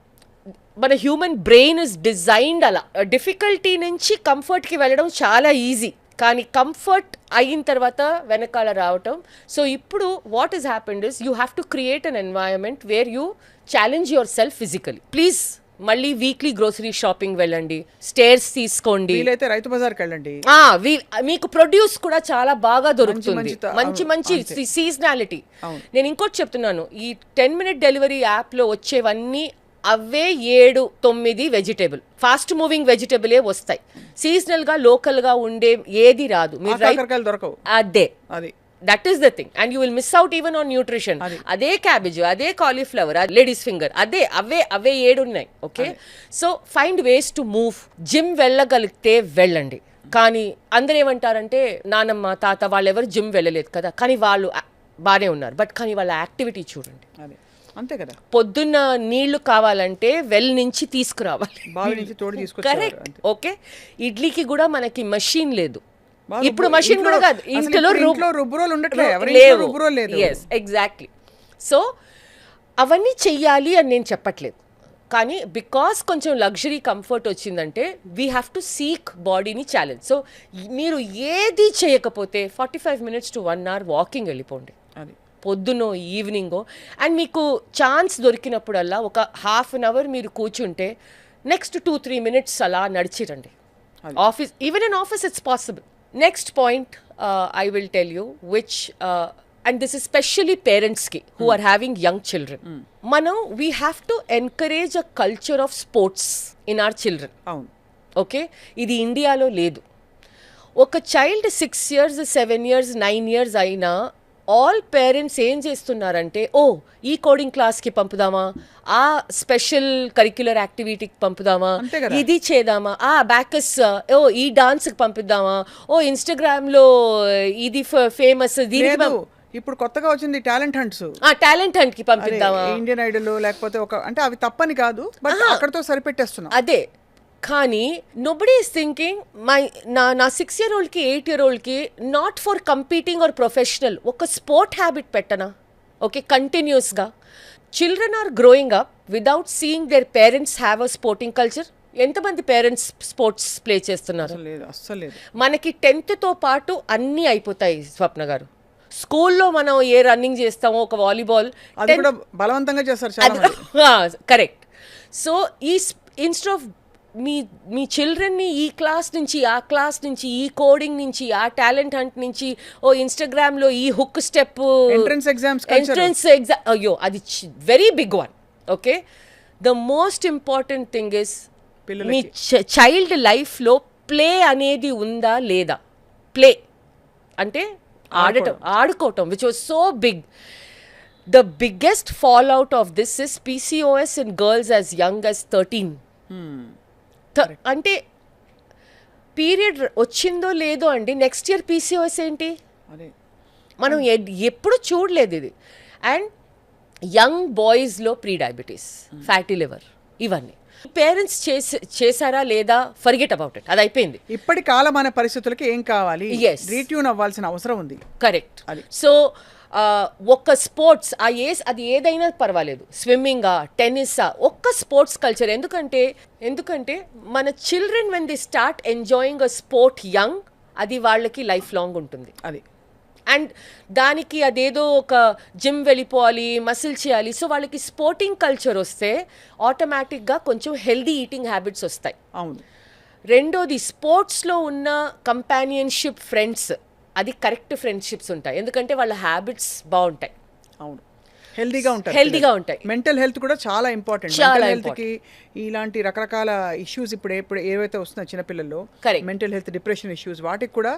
మన హ్యూమన్ బ్రెయిన్ ఇస్ డిజైన్డ్ అలా. డిఫికల్టీ నుంచి కంఫర్ట్కి వెళ్ళడం చాలా ఈజీ, కానీ కంఫర్ట్ అయిన తర్వాత వెనకాల రావటం. సో ఇప్పుడు what is happened is you have to create an environment where you challenge your self physically. Please మళ్ళీ వీక్లీ గ్రోసరీ షాపింగ్ వెళ్ళండి, స్టేర్స్ తీసుకోండి, వీలైతే రైతు బజార్కి వెళ్ళండి. మీకు ప్రొడ్యూస్ కూడా చాలా బాగా దొరుకుతుంది, మంచి సీజనాలిటీ. నేను ఇంకోటి చెప్తున్నాను, ఈ 10 minute డెలివరీ యాప్లో వచ్చేవన్నీ అవే 7-9 వెజిటేబుల్, ఫాస్ట్ మూవింగ్ వెజిటేబులే వస్తాయి. సీజనల్గా లోకల్గా ఉండే ఏది రాదు. మీరు దొరకవు. అదే that is the thing. And you will miss out even on nutrition. అదే క్యాబేజ్, అదే కాలీఫ్లవర్, లేడీస్ ఫింగర్, అవే 7 ఉన్నాయి. Okay, so find ways to move. Gym వెళ్ళగలిగితే వెళ్ళండి. కానీ అందరూ ఏమంటారంటే నానమ్మ తాత వాళ్ళెవరు జిమ్ వెళ్ళలేదు కదా, కానీ వాళ్ళు బాగానే ఉన్నారు. బట్ కానీ వాళ్ళ యాక్టివిటీ చూడండి, అంతే కదా. పొద్దున్న నీళ్లు కావాలంటే వెల్ నుంచి తీసుకురావాలి, కరెక్ట్. ఓకే, ఇడ్లీకి కూడా మనకి మషీన్ లేదు. ఇప్పుడు మషీన్ కూడా కాదు, ఇంట్లో ఎగ్జాక్ట్లీ. సో అవన్నీ చెయ్యాలి అని నేను చెప్పట్లేదు, కానీ బికాస్ కొంచెం లగ్జరీ కంఫర్ట్ వచ్చిందంటే వీ హ్యావ్ టు సీక్ బాడీని ఛాలెంజ్. సో మీరు ఏది చేయకపోతే 45 minutes to 1 hour వాకింగ్ వెళ్ళిపోండి, పొద్దునో ఈవినింగో. అండ్ మీకు ఛాన్స్ దొరికినప్పుడల్లా ఒక 1/2 hour మీరు కూర్చుంటే నెక్స్ట్ 2-3 minutes అలా నడిచిరండి. Office, even in office it's possible. Next point I will tell you which, and this is specially పేరెంట్స్కి who are having young children. మనం we have to encourage a culture of sports in our children. Okay, ఇది ఇండియాలో లేదు. ఒక చైల్డ్ 6 years, 7 years, 9 years అయినా ఆల్ పేరెంట్స్ ఏం చేస్తున్నారంటే, ఓ ఈ కోడింగ్ క్లాస్కి పంపుదామా, ఆ స్పెషల్ కరిక్యులర్ యాక్టివిటీకి పంపుదామా, అంతే కదా. ఇది చేద్దామా, ఆ బ్యాకస్ ఓ ఈ డాన్స్కి పంపిద్దామా, ఓ ఇన్స్టాగ్రామ్లో ఇది ఫేమస్ దీనికి లేదు ఇప్పుడు కొత్తగా వచ్చింది టాలెంట్ హంట్స్, టాలెంట్ హంట్కి పంపిద్దామా. ఇండియన్ ఐడల్ లేకపోతే ఒక అంటే అవి తప్పని కాదు, బట్ అక్కడతో సరిపెట్టేస్తున్నాం. అదే కానీ నోబడీ ఈస్ థింకింగ్ నా 6-year-oldకి 8-year-oldకి not for competing or professional ఒక స్పోర్ట్ హ్యాబిట్ పెట్టనా. ఓకే, కంటిన్యూస్గా children are growing up without seeing their parents have a sporting culture. ఎంతమంది పేరెంట్స్ స్పోర్ట్స్ ప్లే చేస్తున్నారు? లేదు, అస్సలు లేదు. మనకి 10th పాటు అన్నీ అయిపోతాయి స్వప్న గారు. స్కూల్లో మనం ఏ రన్నింగ్ చేస్తామో, ఒక వాలీబాల్ అది కూడా బలవంతంగా చేస్తారు చాలా మంది. కరెక్ట్. సో ఈ ఇన్స్టెడ్ ఆఫ్ మీ చిల్డ్రన్ని ఈ క్లాస్ నుంచి ఆ క్లాస్ నుంచి, ఈ కోడింగ్ నుంచి ఆ టాలెంట్ హంట్ నుంచి, ఓ ఇన్స్టాగ్రామ్లో ఈ హుక్ స్టెప్ ఎంట్రన్స్ ఎగ్జామ్స్ అయ్యో అది very big one. Okay, the most important thing is మీ చైల్డ్ లైఫ్లో ప్లే అనేది ఉందా లేదా. ప్లే అంటే ఆడుకోవటం which was so big. The biggest fall out of this is PCOS in girls as young as 13. అంటే పీరియడ్ వచ్చిందో లేదో అండి, నెక్స్ట్ ఇయర్ PCOS ఏంటి మనం ఎప్పుడు చూడలేదు ఇది. అండ్ యంగ్ బాయ్స్లో ప్రీ డయాబెటీస్, ఫ్యాటీ లివర్, ఇవన్నీ పేరెంట్స్ చేశారా లేదా, ఫర్గెట్ అబౌట్ ఇట్, అది అయిపోయింది. ఇప్పటి కాలమాన పరిస్థితులకి ఏం కావాలి, Yes. రీట్యూన్ అవ్వాల్సిన అవసరం ఉంది. కరెక్ట్. సో ఒక్క స్పోర్ట్స్ అది ఏదైనా పర్వాలేదు, స్విమ్మింగా, టెన్నిసా, ఒక్క స్పోర్ట్స్ కల్చర్. ఎందుకంటే మన children when the start enjoying a sport young, అది వాళ్ళకి లైఫ్ లాంగ్ ఉంటుంది. అది అండ్ దానికి అదేదో ఒక జిమ్ వెళ్ళిపోవాలి, మసిల్ చేయాలి. సో వాళ్ళకి స్పోర్టింగ్ కల్చర్ వస్తే ఆటోమేటిక్గా కొంచెం హెల్దీ ఈటింగ్ హ్యాబిట్స్ వస్తాయి. అవును. రెండోది స్పోర్ట్స్లో ఉన్న కంపానియన్షిప్ ఫ్రెండ్స్, అది కరెక్ట్ ఫ్రెండ్షిప్స్ ఉంటాయి, ఎందుకంటే వాళ్ళ హ్యాబిట్స్ బాగుంటాయి. అవును, హెల్దీగా ఉంటాయి. మెంటల్ హెల్త్ కూడా చాలా ఇంపార్టెంట్. మెంటల్ హెల్త్ కి ఇలాంటి రకరకాల ఇష్యూస్ ఇప్పుడు ఏవైతే వస్తున్నాయి చిన్నపిల్లల్లో, మెంటల్ హెల్త్, డిప్రెషన్ ఇష్యూస్, వాటికి కూడా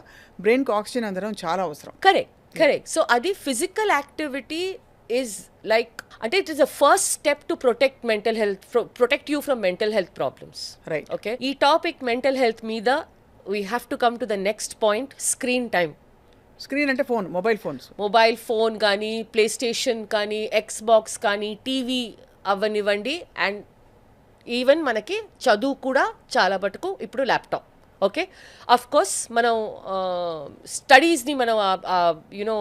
బ్రెయిన్ కి ఆక్సిజన్ అందడం చాలా అవసరం. కరెక్ట్. సో అది ఫిజికల్ యాక్టివిటీ ఈజ్ లైక్, అంటే it is the first step to protect you from mental health problems. Right. Okay, ఈ టాపిక్ మెంటల్ హెల్త్ మీద we have to come to the next point, screen time. Screen అంటే ఫోన్, మొబైల్ ఫోన్ కానీ, ప్లే స్టేషన్ కానీ, ఎక్స్బాక్స్ కానీ, టీవీ అవ్వనివ్వండి, అండ్ ఈవెన్ మనకి చదువు కూడా చాలా మటుకు ఇప్పుడు ల్యాప్టాప్. ఓకే, అఫ్ కోర్స్ మనం స్టడీస్ని మనం you know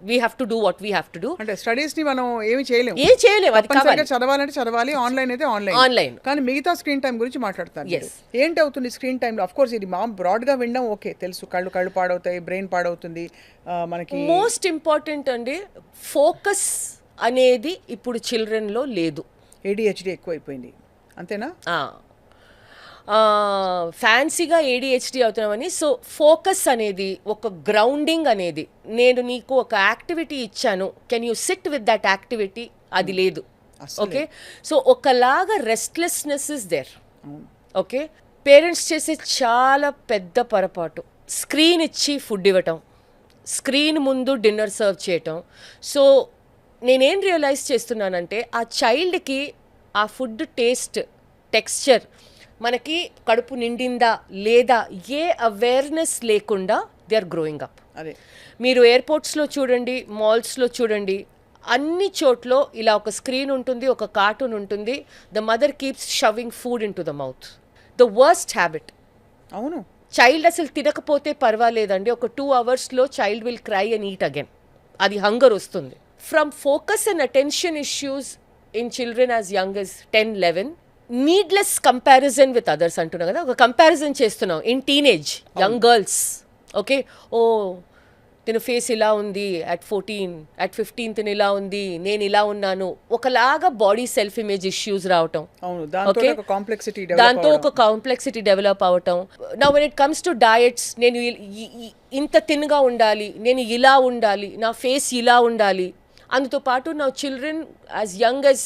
we have to do what we have to do. అంటే స్టడీస్ ని మనం ఏమి చేయలేము, అది కావాలి. చదవాలంటే చదవాలి, ఆన్లైన్ అయితే ఆన్లైన్. కానీ మిగతా స్క్రీన్ టైం గురించి మాట్లాడతాను. ఏంటి అవుతుంది స్క్రీన్ టైంలో? అఫ్ కోర్స్ ఇది బ్రాడ్ గా వినడం ఓకే, తెలుసు, కళ్ళు పాడవుతాయి, బ్రెయిన్ పాడవుతుంది మనకి. మోస్ట్ ఇంపార్టెంట్ అండి, ఫోకస్ అనేది ఇప్పుడు చిల్డ్రన్లో లేదు. ADHD ఎక్కువైపోయింది, అంతేనా? ఫ్యాన్సీగా ADHD అవుతున్నామని. సో ఫోకస్ అనేది, ఒక గ్రౌండింగ్ అనేది, నేను నీకు ఒక యాక్టివిటీ ఇచ్చాను, can you sit with that activity, అది లేదు. ఓకే, సో ఒకలాగా restlessness is there. Okay, parents చేసే చాలా పెద్ద పొరపాటు, స్క్రీన్ ఇచ్చి ఫుడ్ ఇవ్వటం, స్క్రీన్ ముందు డిన్నర్ సర్వ్ చేయటం. సో నేనేం రియలైజ్ చేస్తున్నానంటే, ఆ చైల్డ్కి ఆ ఫుడ్ టేస్ట్, టెక్స్చర్, మనకి కడుపు నిండిందా లేదా, ఏ అవేర్నెస్ లేకుండా దే ఆర్ గ్రోయింగ్ అప్. అదే మీరు ఎయిర్పోర్ట్స్లో చూడండి, మాల్స్లో చూడండి, అన్ని చోట్ల ఇలా ఒక స్క్రీన్ ఉంటుంది, ఒక కార్టూన్ ఉంటుంది. The mother keeps shoving food into the mouth. The worst habit. అవును, చైల్డ్ అసలు తినకపోతే పర్వాలేదండి, ఒక 2 అవర్స్లో child will cry and eat again. అది హంగర్ వస్తుంది. From focus and attention issues in children as young as 10-11, needless comparison with others అంటున్నాం కదా, ఒక కంపారిజన్ చేస్తున్నాం in teenage young girls. Okay, ఓ తిన ఫేస్ ఇలా ఉంది అట్ 14, అట్ 15 తిన ఇలా ఉంది, నేను ఇలా ఉన్నాను, ఒకలాగా బాడీ సెల్ఫ్ ఇమేజ్ ఇష్యూస్ రావటం. దాంతో ఒక కాంప్లెక్సిటీ డెవలప్ అవటం. Now when it comes to diets, నేను ఇంత తిన్గా ఉండాలి, నేను ఇలా ఉండాలి, నా ఫేస్ ఇలా ఉండాలి. అందుతో పాటు నా children as young as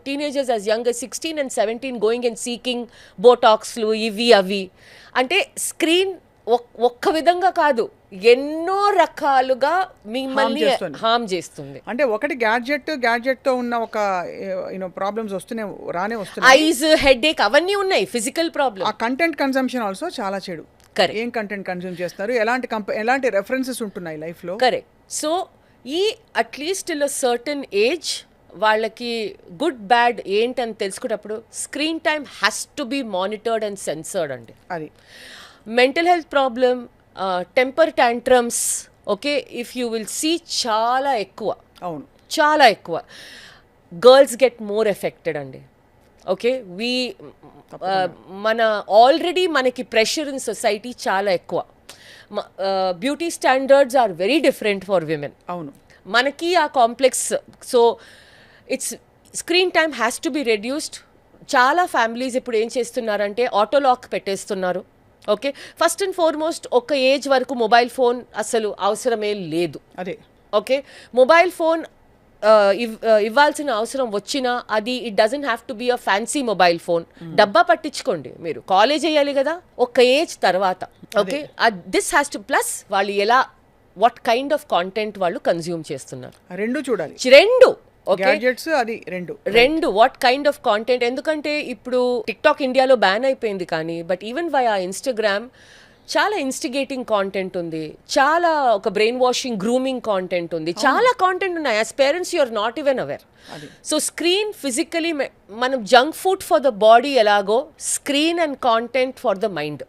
teenagers as young as 16 and 17 going and seeking బోటాక్స్లు, ఇవి అవి. అంటే స్క్రీన్ ఒక్క విధంగా కాదు, ఎన్నో రకాలుగా మిమ్మల్ని చేస్తుంది. హామ్ చేస్తుంది. అంటే ఒకటి గ్యాడ్జెట్ తో ఉన్న ఒక ప్రాబ్లమ్స్ రానే వస్తున్నాయి. ఐజ్, హెడేక్ అవన్నీ ఉన్నాయి, ఫిజికల్ ప్రాబ్లమ్. ఆ కంటెంట్ కన్సంప్షన్ ఆల్సో చాలా చెడు. Correct. ఏం కంటెంట్ కన్స్యూమ్ చేస్తారు, ఎలాంటి రెఫరెన్సెస్ ఉంటున్నాయి లైఫ్ లో. కరెక్ట్. సో ఈ అట్లీస్ట్ ఇన్ సర్టన్ ఏజ్ వాళ్ళకి గుడ్ బ్యాడ్ ఏంటని తెలుసుకున్నప్పుడు screen time has to be monitored and censored అండి. అది mental health problem, temper tantrums, okay, if you will see చాలా ఎక్కువ, అవును, చాలా ఎక్కువ. గర్ల్స్ గెట్ మోర్ ఎఫెక్టెడ్ అండి. ఓకే, మన ఆల్రెడీ మనకి ప్రెషర్ ఇన్ సొసైటీ చాలా ఎక్కువ. Beauty standards are very different for women. అవును, మనకి ఆ complex. So it's screen time has to be reduced. చాలా ఫ్యామిలీస్ ఇప్పుడు ఏం చేస్తున్నారంటే ఆటో లాక్ పెట్టేస్తున్నారు. ఓకే, ఫస్ట్ అండ్ ఫార్మోస్ట్ ఒక ఏజ్ వరకు మొబైల్ ఫోన్ అసలు అవసరమే లేదు. అదే. ఓకే, మొబైల్ ఫోన్ ఇవ్వాల్సిన అవసరం వచ్చినా అది it doesn't have to be a fancy mobile phone. డబ్బా పట్టించుకోండి, మీరు కాలేజ్ అయ్యాలి కదా ఒక ఏజ్ తర్వాత. Okay, this has to plus వాళ్ళు ఎలా వాట్ కైండ్ ఆఫ్ కాంటెంట్ వాళ్ళు కన్జ్యూమ్ చేస్తున్నారు, రెండు చూడాలి. రెండు. గ్యాడ్జెట్స్ అది రెండు వాట్ కైండ్ ఆఫ్ కాంటెంట్. ఎందుకంటే ఇప్పుడు టిక్టాక్ ఇండియాలో బ్యాన్ అయిపోయింది, కానీ బట్ ఈవెన్ వై ఆ ఇన్స్టాగ్రామ్ చాలా ఇన్స్టిగేటింగ్ కాంటెంట్ ఉంది, చాలా ఒక బ్రెయిన్ వాషింగ్ గ్రూమింగ్ కాంటెంట్ ఉంది, చాలా కాంటెంట్ ఉన్నాయి. As parents you are not even aware. So screen physically మనం junk food for the body ఎలాగో screen and content for the mind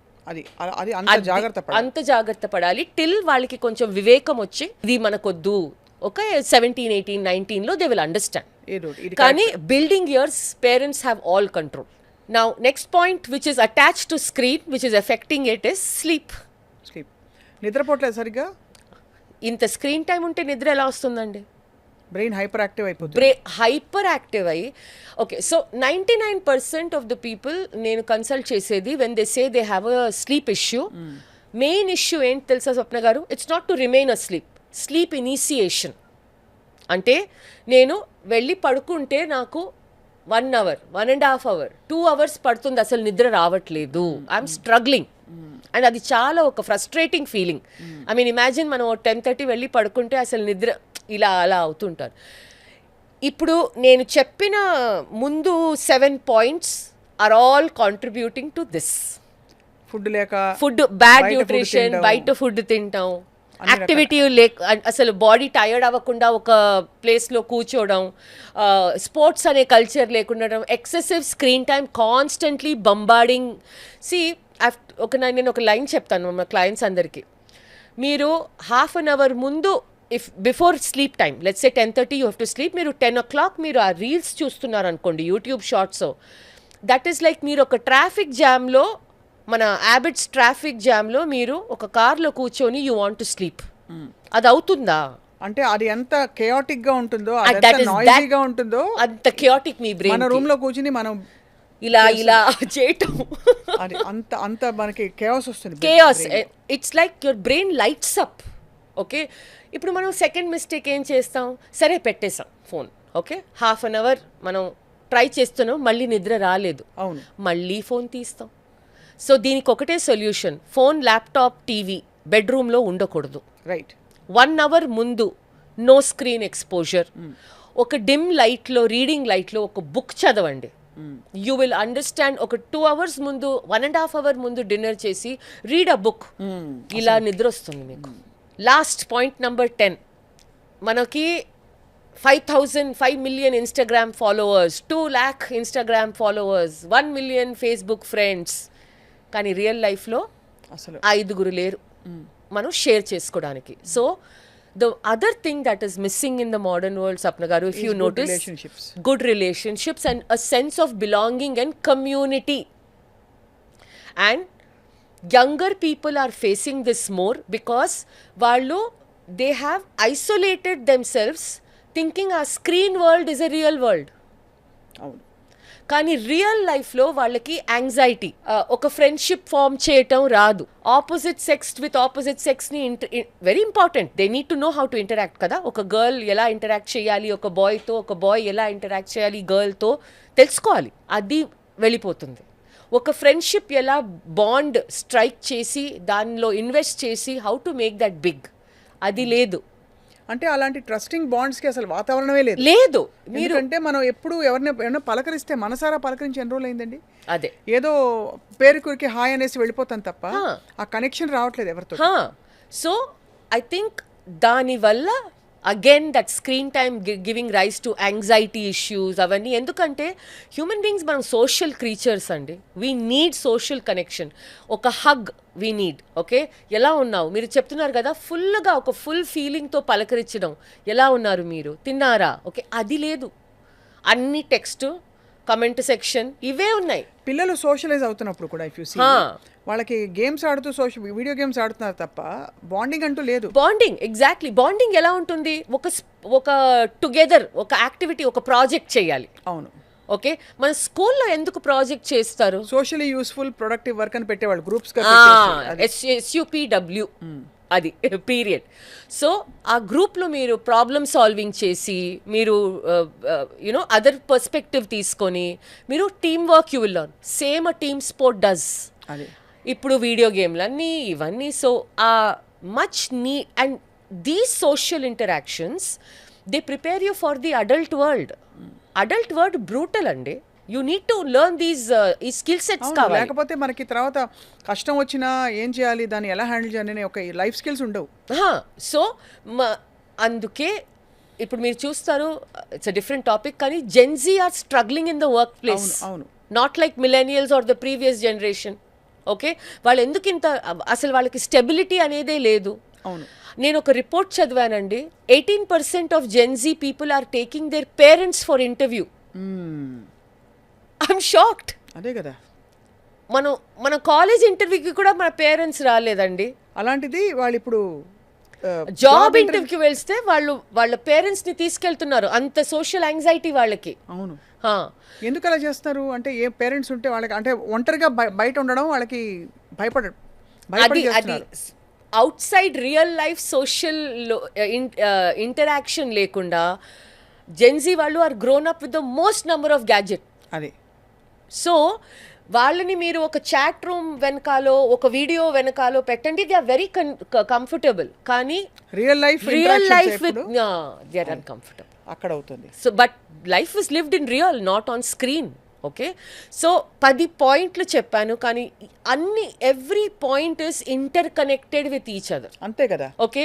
అంత జాగ్రత్త పడాలి. టిల్ వాళ్ళకి కొంచెం వివేకం వచ్చి ఇది మనకొద్దు, ఒక 17, 18, 19లో దే విల్ అండర్స్టాండ్. కానీ building years parents have all control. Now, next point which is attached to screen, which is affecting it, is sleep. నిద్రపోవట్లేదు సరిగ్గా. ఇంత స్క్రీన్ టైం ఉంటే నిద్ర ఎలా వస్తుందండి? బ్రెయిన్ హైపర్ యాక్టివ్ అయిపోతుంది. హైపర్ యాక్టివ్ అయ్యి. Okay, so 99% of the people నేను కన్సల్ట్ చేసేది when they say they have a sleep issue, main issue ఏంటి తెలుసా స్వప్న గారు? It's not to remain a sleep initiation. అంటే నేను వెళ్ళి పడుకుంటే నాకు 1 hour, 1.5 hours, 2 hours పడుతుంది, అసలు నిద్ర రావట్లేదు, ఐఎమ్ స్ట్రగ్లింగ్. అండ్ అది చాలా ఒక frustrating feeling. I mean imagine మనం 10:30 వెళ్ళి పడుకుంటే అసలు నిద్ర ఇలా అలా అవుతుంటారు. ఇప్పుడు నేను చెప్పిన ముందు 7 points are all contributing to this. Food, bad nutrition, బయట ఫుడ్ తింటాం, యాక్టివిటీ అసలు బాడీ టైర్డ్ అవ్వకుండా ఒక ప్లేస్లో కూర్చోవడం, స్పోర్ట్స్ అనే కల్చర్ లేకుండా, excessive screen time, constantly bombarding. నేను ఒక లైన్ చెప్తాను మా క్లయింట్స్ అందరికీ. మీరు హాఫ్ అన్ అవర్ ముందు, if before sleep time, let's say 10:30 you have to sleep, మీరు 10 o'clock మీరు ఆ రీల్స్ చూస్తున్నారు అనుకోండి, YouTube shorts, that is like మీరు ఒక ట్రాఫిక్ జామ్లో, మన హ్యాబిట్స్ ట్రాఫిక్ జామ్లో మీరు ఒక కార్లో కూర్చొని యూ వాంట్ టు స్లీప్. అది అవుతుందా? అంటే అది ఎంత కేయాటిక్ గా ఉంటుందో, నాయిసీగా ఉంటుందో, అంత కేయాటిక్ మీ బ్రెయిన్. మన రూమ్ లో కూర్చుని మనం ఇలా చేయటం, అది అంత మనకి కేయాస్ వస్తుంది. Chaos. It's like your brain lights up. Okay, ఇప్పుడు మనం సెకండ్ మిస్టేక్ ఏం చేస్తాం? సరే పెట్టేసాం phone, okay, half an hour మనం ట్రై చేస్తున్నాం, మళ్ళీ నిద్ర రాలేదు, అవును, మళ్ళీ ఫోన్ తీస్తాం. సో దీనికి ఒకటే సొల్యూషన్, ఫోన్, ల్యాప్టాప్, టీవీ బెడ్రూమ్లో ఉండకూడదు. రైట్. 1 hour ముందు నో స్క్రీన్ ఎక్స్పోజర్. ఒక డిమ్ లైట్లో, రీడింగ్ లైట్లో ఒక బుక్ చదవండి. You will understand. ఒక 2 hours ముందు, 1.5 hour ముందు డిన్నర్ చేసి రీడ్ అ బుక్. ఇలా నిద్ర వస్తుంది మీకు. Last point number 10. మనకి 5 million Instagram followers, 2 lakh Instagram followers, 1 million Facebook friends, కానీ రియల్ లైఫ్లో అసలు 5 లేరు మనం షేర్ చేసుకోవడానికి. So the other thing that is missing in the modern world, Sapna garu, if you notice, good relationships and a sense of belonging and community. And younger people are facing this more because వాళ్ళు they have isolated themselves thinking a screen world is a real world. అవును, కానీ రియల్ లైఫ్లో వాళ్ళకి యాంగ్జైటీ, ఒక ఫ్రెండ్షిప్ ఫామ్ చేయటం రాదు. ఆపోజిట్ సెక్స్ విత్ ఆపోజిట్ సెక్స్ని very important, they need to know how to interact కదా. ఒక గర్ల్ ఎలా ఇంటరాక్ట్ చేయాలి ఒక బాయ్తో, ఒక బాయ్ ఎలా ఇంటరాక్ట్ చేయాలి గర్ల్తో తెలుసుకోవాలి. అది వెళ్ళిపోతుంది. ఒక ఫ్రెండ్షిప్ ఎలా బాండ్ స్ట్రైక్ చేసి దానిలో ఇన్వెస్ట్ చేసి how to make that big, అది లేదు. అంటే అలాంటి ట్రస్టింగ్ బాండ్స్కి అసలు వాతావరణమే లేదు. లేదు. ఎందుకంటే మనం ఎప్పుడు ఎవరైనా పలకరిస్తే మనసారా పలకరించి ఎన్ని రోజులు అయిందండి. అదే ఏదో పేరుకి హాయ్ అనేసి వెళ్ళిపోతాం తప్ప ఆ కనెక్షన్ రావట్లేదు ఎవరితో. సో ఐ థింక్ దానివల్ల again that screen time giving rise to anxiety issues అవన్నీ. ఎందుకంటే హ్యూమన్ బీయింగ్స్ మనం సోషల్ క్రీచర్స్ అండి. We need social connection. ఒక హగ్ వీ నీడ్. ఓకే, ఎలా ఉన్నావు మీరు చెప్తున్నారు కదా, ఫుల్గా ఒక ఫుల్ ఫీలింగ్తో పలకరించడం, ఎలా ఉన్నారు మీరు, తిన్నారా, ఓకే, అది లేదు. అన్ని టెక్స్ట్, కమెంట్ సెక్షన్ ఇవే ఉన్నాయి. పిల్లలు సోషలైజ్ అవుతున్నప్పుడు కూడా ఇఫ్ యూ సీ వాళ్ళకి గేమ్స్ ఆడుతూ వీడియో గేమ్స్ ఆడుతున్నారు తప్ప బాండింగ్ అంటూ లేదు. Bonding, exactly. బాండింగ్ ఎలా ఉంటుంది, ఒక టుగెదర్ ఒక యాక్టివిటీ, ఒక ప్రాజెక్ట్ చేయాలి. అవును. ఓకే, మన స్కూల్లో ఎందుకు ప్రాజెక్ట్ చేస్తారు? సోషలీ యూస్ఫుల్ ప్రొడక్టివ్ వర్క్ అని పెట్టేవాళ్ళు గ్రూప్స్. SUPW అది పీరియడ్. సో ఆ గ్రూప్లో మీరు ప్రాబ్లమ్ సాల్వింగ్ చేసి, మీరు యునో అదర్ పర్స్పెక్టివ్ తీసుకొని మీరు team work you will learn. Same a team sport does. అదే ఇప్పుడు వీడియో గేమ్లు అన్నీ ఇవన్నీ. సో ఆ much and these social interactions they prepare you for the adult world. Adult world brutal అండి. యూ నీడ్ టు లెర్న్ ఈ స్కిల్ సెట్స్ కావాలి. లేకపోతే మనకి తర్వాత కష్టం వచ్చినా ఏం చేయాలి, దాన్ని ఎలా హ్యాండిల్ చేయాలి ఒక లైఫ్ స్కిల్స్ ఉండవు. సో అందుకే ఇప్పుడు మీరు చూస్తారు, ఇట్స్ అ డిఫరెంట్ టాపిక్, కానీ Gen Z are struggling in the work place. అవును. Not like millennials or the previous generation. Okay, వాళ్ళు ఎందుకు ఇంత, అసలు వాళ్ళకి స్టెబిలిటీ అనేదే లేదు. అవును. నేను ఒక రిపోర్ట్ చదివానండి, 18% of Gen Z people are taking their parents for interview. I'm shocked. అదే కదా, మన కాలేజ్ ఇంటర్వ్యూకి కూడా మన పేరెంట్స్ రాలేదండి. అలాంటిది వాళ్ళు ఇప్పుడు జాబ్ ఇంటర్వ్యూకి వెళ్తే వాళ్ళ పేరెంట్స్ ని తీసుకెళ్తున్నారు. అంత సోషల్ యాంగ్జైటీ వాళ్ళకి. అవును. ఎందుకు అలా చేస్తారు అంటే, ఏ పేరెంట్స్ ఉంటే వాళ్ళకి అంటే ఒంటరిగా బయట ఉండడం వాళ్ళకి అది outside real life social interaction లేకుండా జెన్జీ వాళ్ళు are grown up with the most number of gadget. అది. సో వాళ్ళని మీరు ఒక చాట్ రూమ్ వెనకాలో, ఒక వీడియో వెనకాలో పెట్టండి, దే ఆర్ వెరీ కంఫర్టబుల్. కానీ real life with they are uncomfortable అక్కడ అవుతుంది. So but life is lived in real, not on screen. Okay, so 10 పాయింట్లు చెప్పాను, కానీ every point is interconnected with each other. అంతే కదా. ఓకే,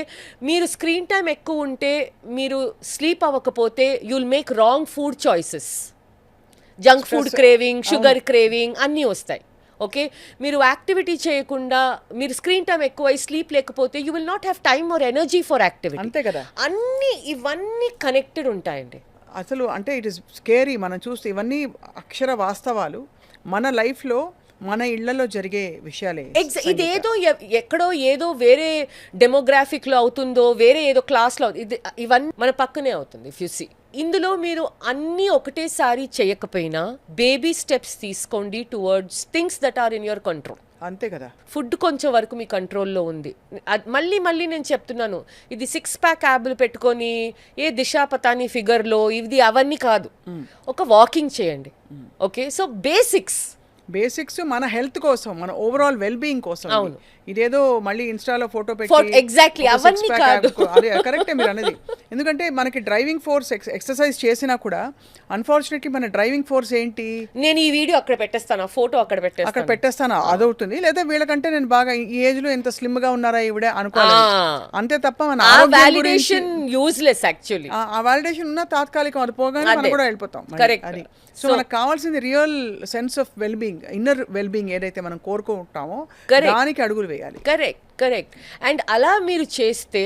మీరు స్క్రీన్ టైం ఎక్కువ ఉంటే, మీరు స్లీప్ అవ్వకపోతే, you will make wrong food choices. Junk food craving, sugar craving అన్నీ వస్తాయి. ఓకే, మీరు యాక్టివిటీ చేయకుండా, మీరు స్క్రీన్ టైం ఎక్కువ స్లీప్ లేకపోతే, you will not have time or energy for activity. అంతే కదా. ఇవన్నీ కనెక్టెడ్ ఉంటాయండి. అసలు అంటే ఇట్ ఇస్ స్కేరీ. మనం చూస్తే ఇవన్నీ అక్షర వాస్తవాలు మన లైఫ్లో, మన ఇళ్లలో జరిగే విషయాలే. ఇదేదో ఎక్కడో ఏదో వేరే డెమోగ్రాఫిక్లో అవుతుందో, వేరే ఏదో క్లాస్లో, ఇవన్నీ మన పక్కనే అవుతుంది. ఇఫ్ యు సీ, ఇందులో మీరు అన్నీ ఒకటేసారి చేయకపోయినా బేబీ స్టెప్స్ తీసుకోండి towards things that are in your control. అంతే కదా. ఫుడ్ కొంచెం వరకు మీ కంట్రోల్లో ఉంది. మళ్ళీ నేను చెప్తున్నాను, ఇది 6 ప్యాక్ యాబ్లు పెట్టుకొని ఏ దిశా పతాని ఫిగర్లో ఇది అవన్నీ కాదు. ఒక వాకింగ్ చేయండి. ఓకే, సో బేసిక్స్ మన హెల్త్ కోసం, మన ఓవరాల్ వెల్ బీయింగ్ కోసం. అవును. ఇదేదో మళ్ళీ ఇన్స్టాలో ఫోటో పెట్టి ఎగ్జాక్ట్లీ అవన్నీ కాదు. అదే కరెక్టే మీరు అనేది. ఎందుకంటే మనకి డ్రైవింగ్ ఫోర్స్ ఎక్సర్సైజ్ చేసినా కూడా అన్ఫార్చునేట్లీ మన డ్రైవింగ్ ఫోర్స్ ఏంటి, నేను ఈ వీడియో అక్కడ పెట్టేస్తాను, ఫోటో అక్కడ పెట్టేస్తాను అదవుతుంది. లేదా వీళ్ళకంటే నేను బాగా ఈ ఏజ్ లో ఎంత స్లిమ్ గా ఉన్నారా ఈవిడ అనుకోవాలి. అంతే తప్ప మన వాలిడేషన్ యూజ్లెస్ యాక్చువల్లీ. ఆ వాలిడేషన్ ఉన్న తాత్కాలికం, అది పోగానే మనం కూడా వెళ్ళిపోతాం. అది. సో మనకు కావాల్సింది real sense of well being, inner well being ఏదైతే మనం కోరుకుంటామో దానికి అడుగులు వేయాలి. కరెక్ట్. అండ్ అలా మీరు చేస్తే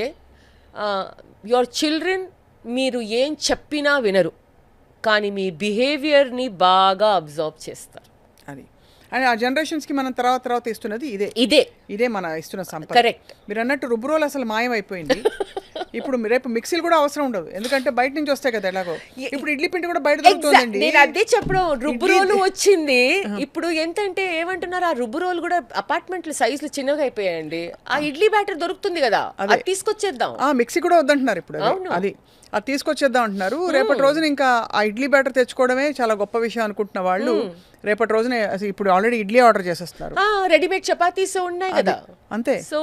యువర్ చిల్డ్రన్ మీరు ఏం చెప్పినా వినరు, కానీ మీ బిహేవియర్ని బాగా అబ్జర్వ్ చేస్తారు. అది. అండ్ ఆ జనరేషన్స్కి మనం తర్వాత ఇస్తున్నది ఇదే మన ఇస్తున్న సంపద. కరెక్ట్. మీరు అన్నట్టు రుబ్బురోలు అసలు మాయమైపోయింది. ఇప్పుడు రేపు మిక్సీలు కూడా అవసరం ఉండదు, ఎందుకంటే బయట నుంచి వస్తాయి కదా. ఎలాగో ఇప్పుడు ఇడ్లీ పిండి కూడా బయట దొరుకుతుందండి. నేను అదే చెప్పడం, రుబ్బురోలు వచ్చింది. ఇప్పుడు ఏంటంటే ఏమంటున్నారు, ఆ రుబ్బురోలు కూడా అపార్ట్మెంట్ల సైజులు చిన్నగా అయిపోయాయండి. ఆ ఇడ్లీ బ్యాటర్ దొరుకుతుంది కదా, అది తీసుకొచ్చేద్దాం. మిక్సీ కూడా వద్దంటున్నారు ఇప్పుడు. అది తీసుకొచ్చేద్దాం అంటున్నారు. రేపటి రోజున ఇంకా ఆ ఇడ్లీ బ్యాటర్ తెచ్చుకోవడమే చాలా గొప్ప విషయం అనుకుంటున్న వాళ్ళు రేపటి రోజున అసలు ఇప్పుడు ఆల్రెడీ ఇడ్లీ ఆర్డర్ చేసేస్తున్నారు. రెడీమేడ్ చపాతీస్ ఉన్నాయి కదా. అంతే, సో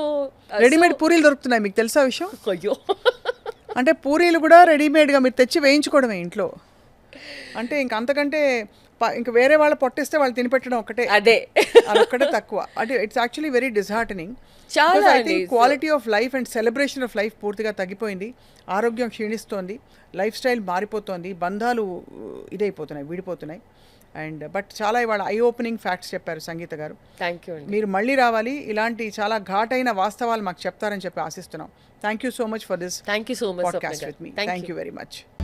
రెడీమేడ్ పూరీలు దొరుకుతున్నాయి. మీకు తెలుసా విషయం? అయ్యో అంటే పూరీలు కూడా రెడీమేడ్గా మీరు తెచ్చి వేయించుకోవడమే ఇంట్లో. అంటే ఇంక అంతకంటే ఇంక వేరే వాళ్ళు పొట్టిస్తే వాళ్ళు తినిపెట్టడం ఒకటే, అదే అదొక్కటే తక్కువ. అంటే ఇట్స్ యాక్చువల్లీ వెరీ డిస్హార్టనింగ్. చాలా I think quality of life and celebration of life పూర్తిగా తగ్గిపోయింది. ఆరోగ్యం క్షీణిస్తోంది, లైఫ్ స్టైల్ మారిపోతోంది, బంధాలు ఇదైపోతున్నాయి, విడిపోతున్నాయి. అండ్ బట్ చాలా ఇవాళ ఐ ఓపెనింగ్ ఫ్యాక్ట్స్ చెప్పారు సంగీత గారు. థ్యాంక్ యూ అండి. మీరు మళ్ళీ రావాలి, ఇలాంటి చాలా ఘాటైన వాస్తవాలు మాకు చెప్తారని చెప్పి ఆశిస్తున్నాం. Thank you so much for this thank you so much podcast with me. Thank you very much.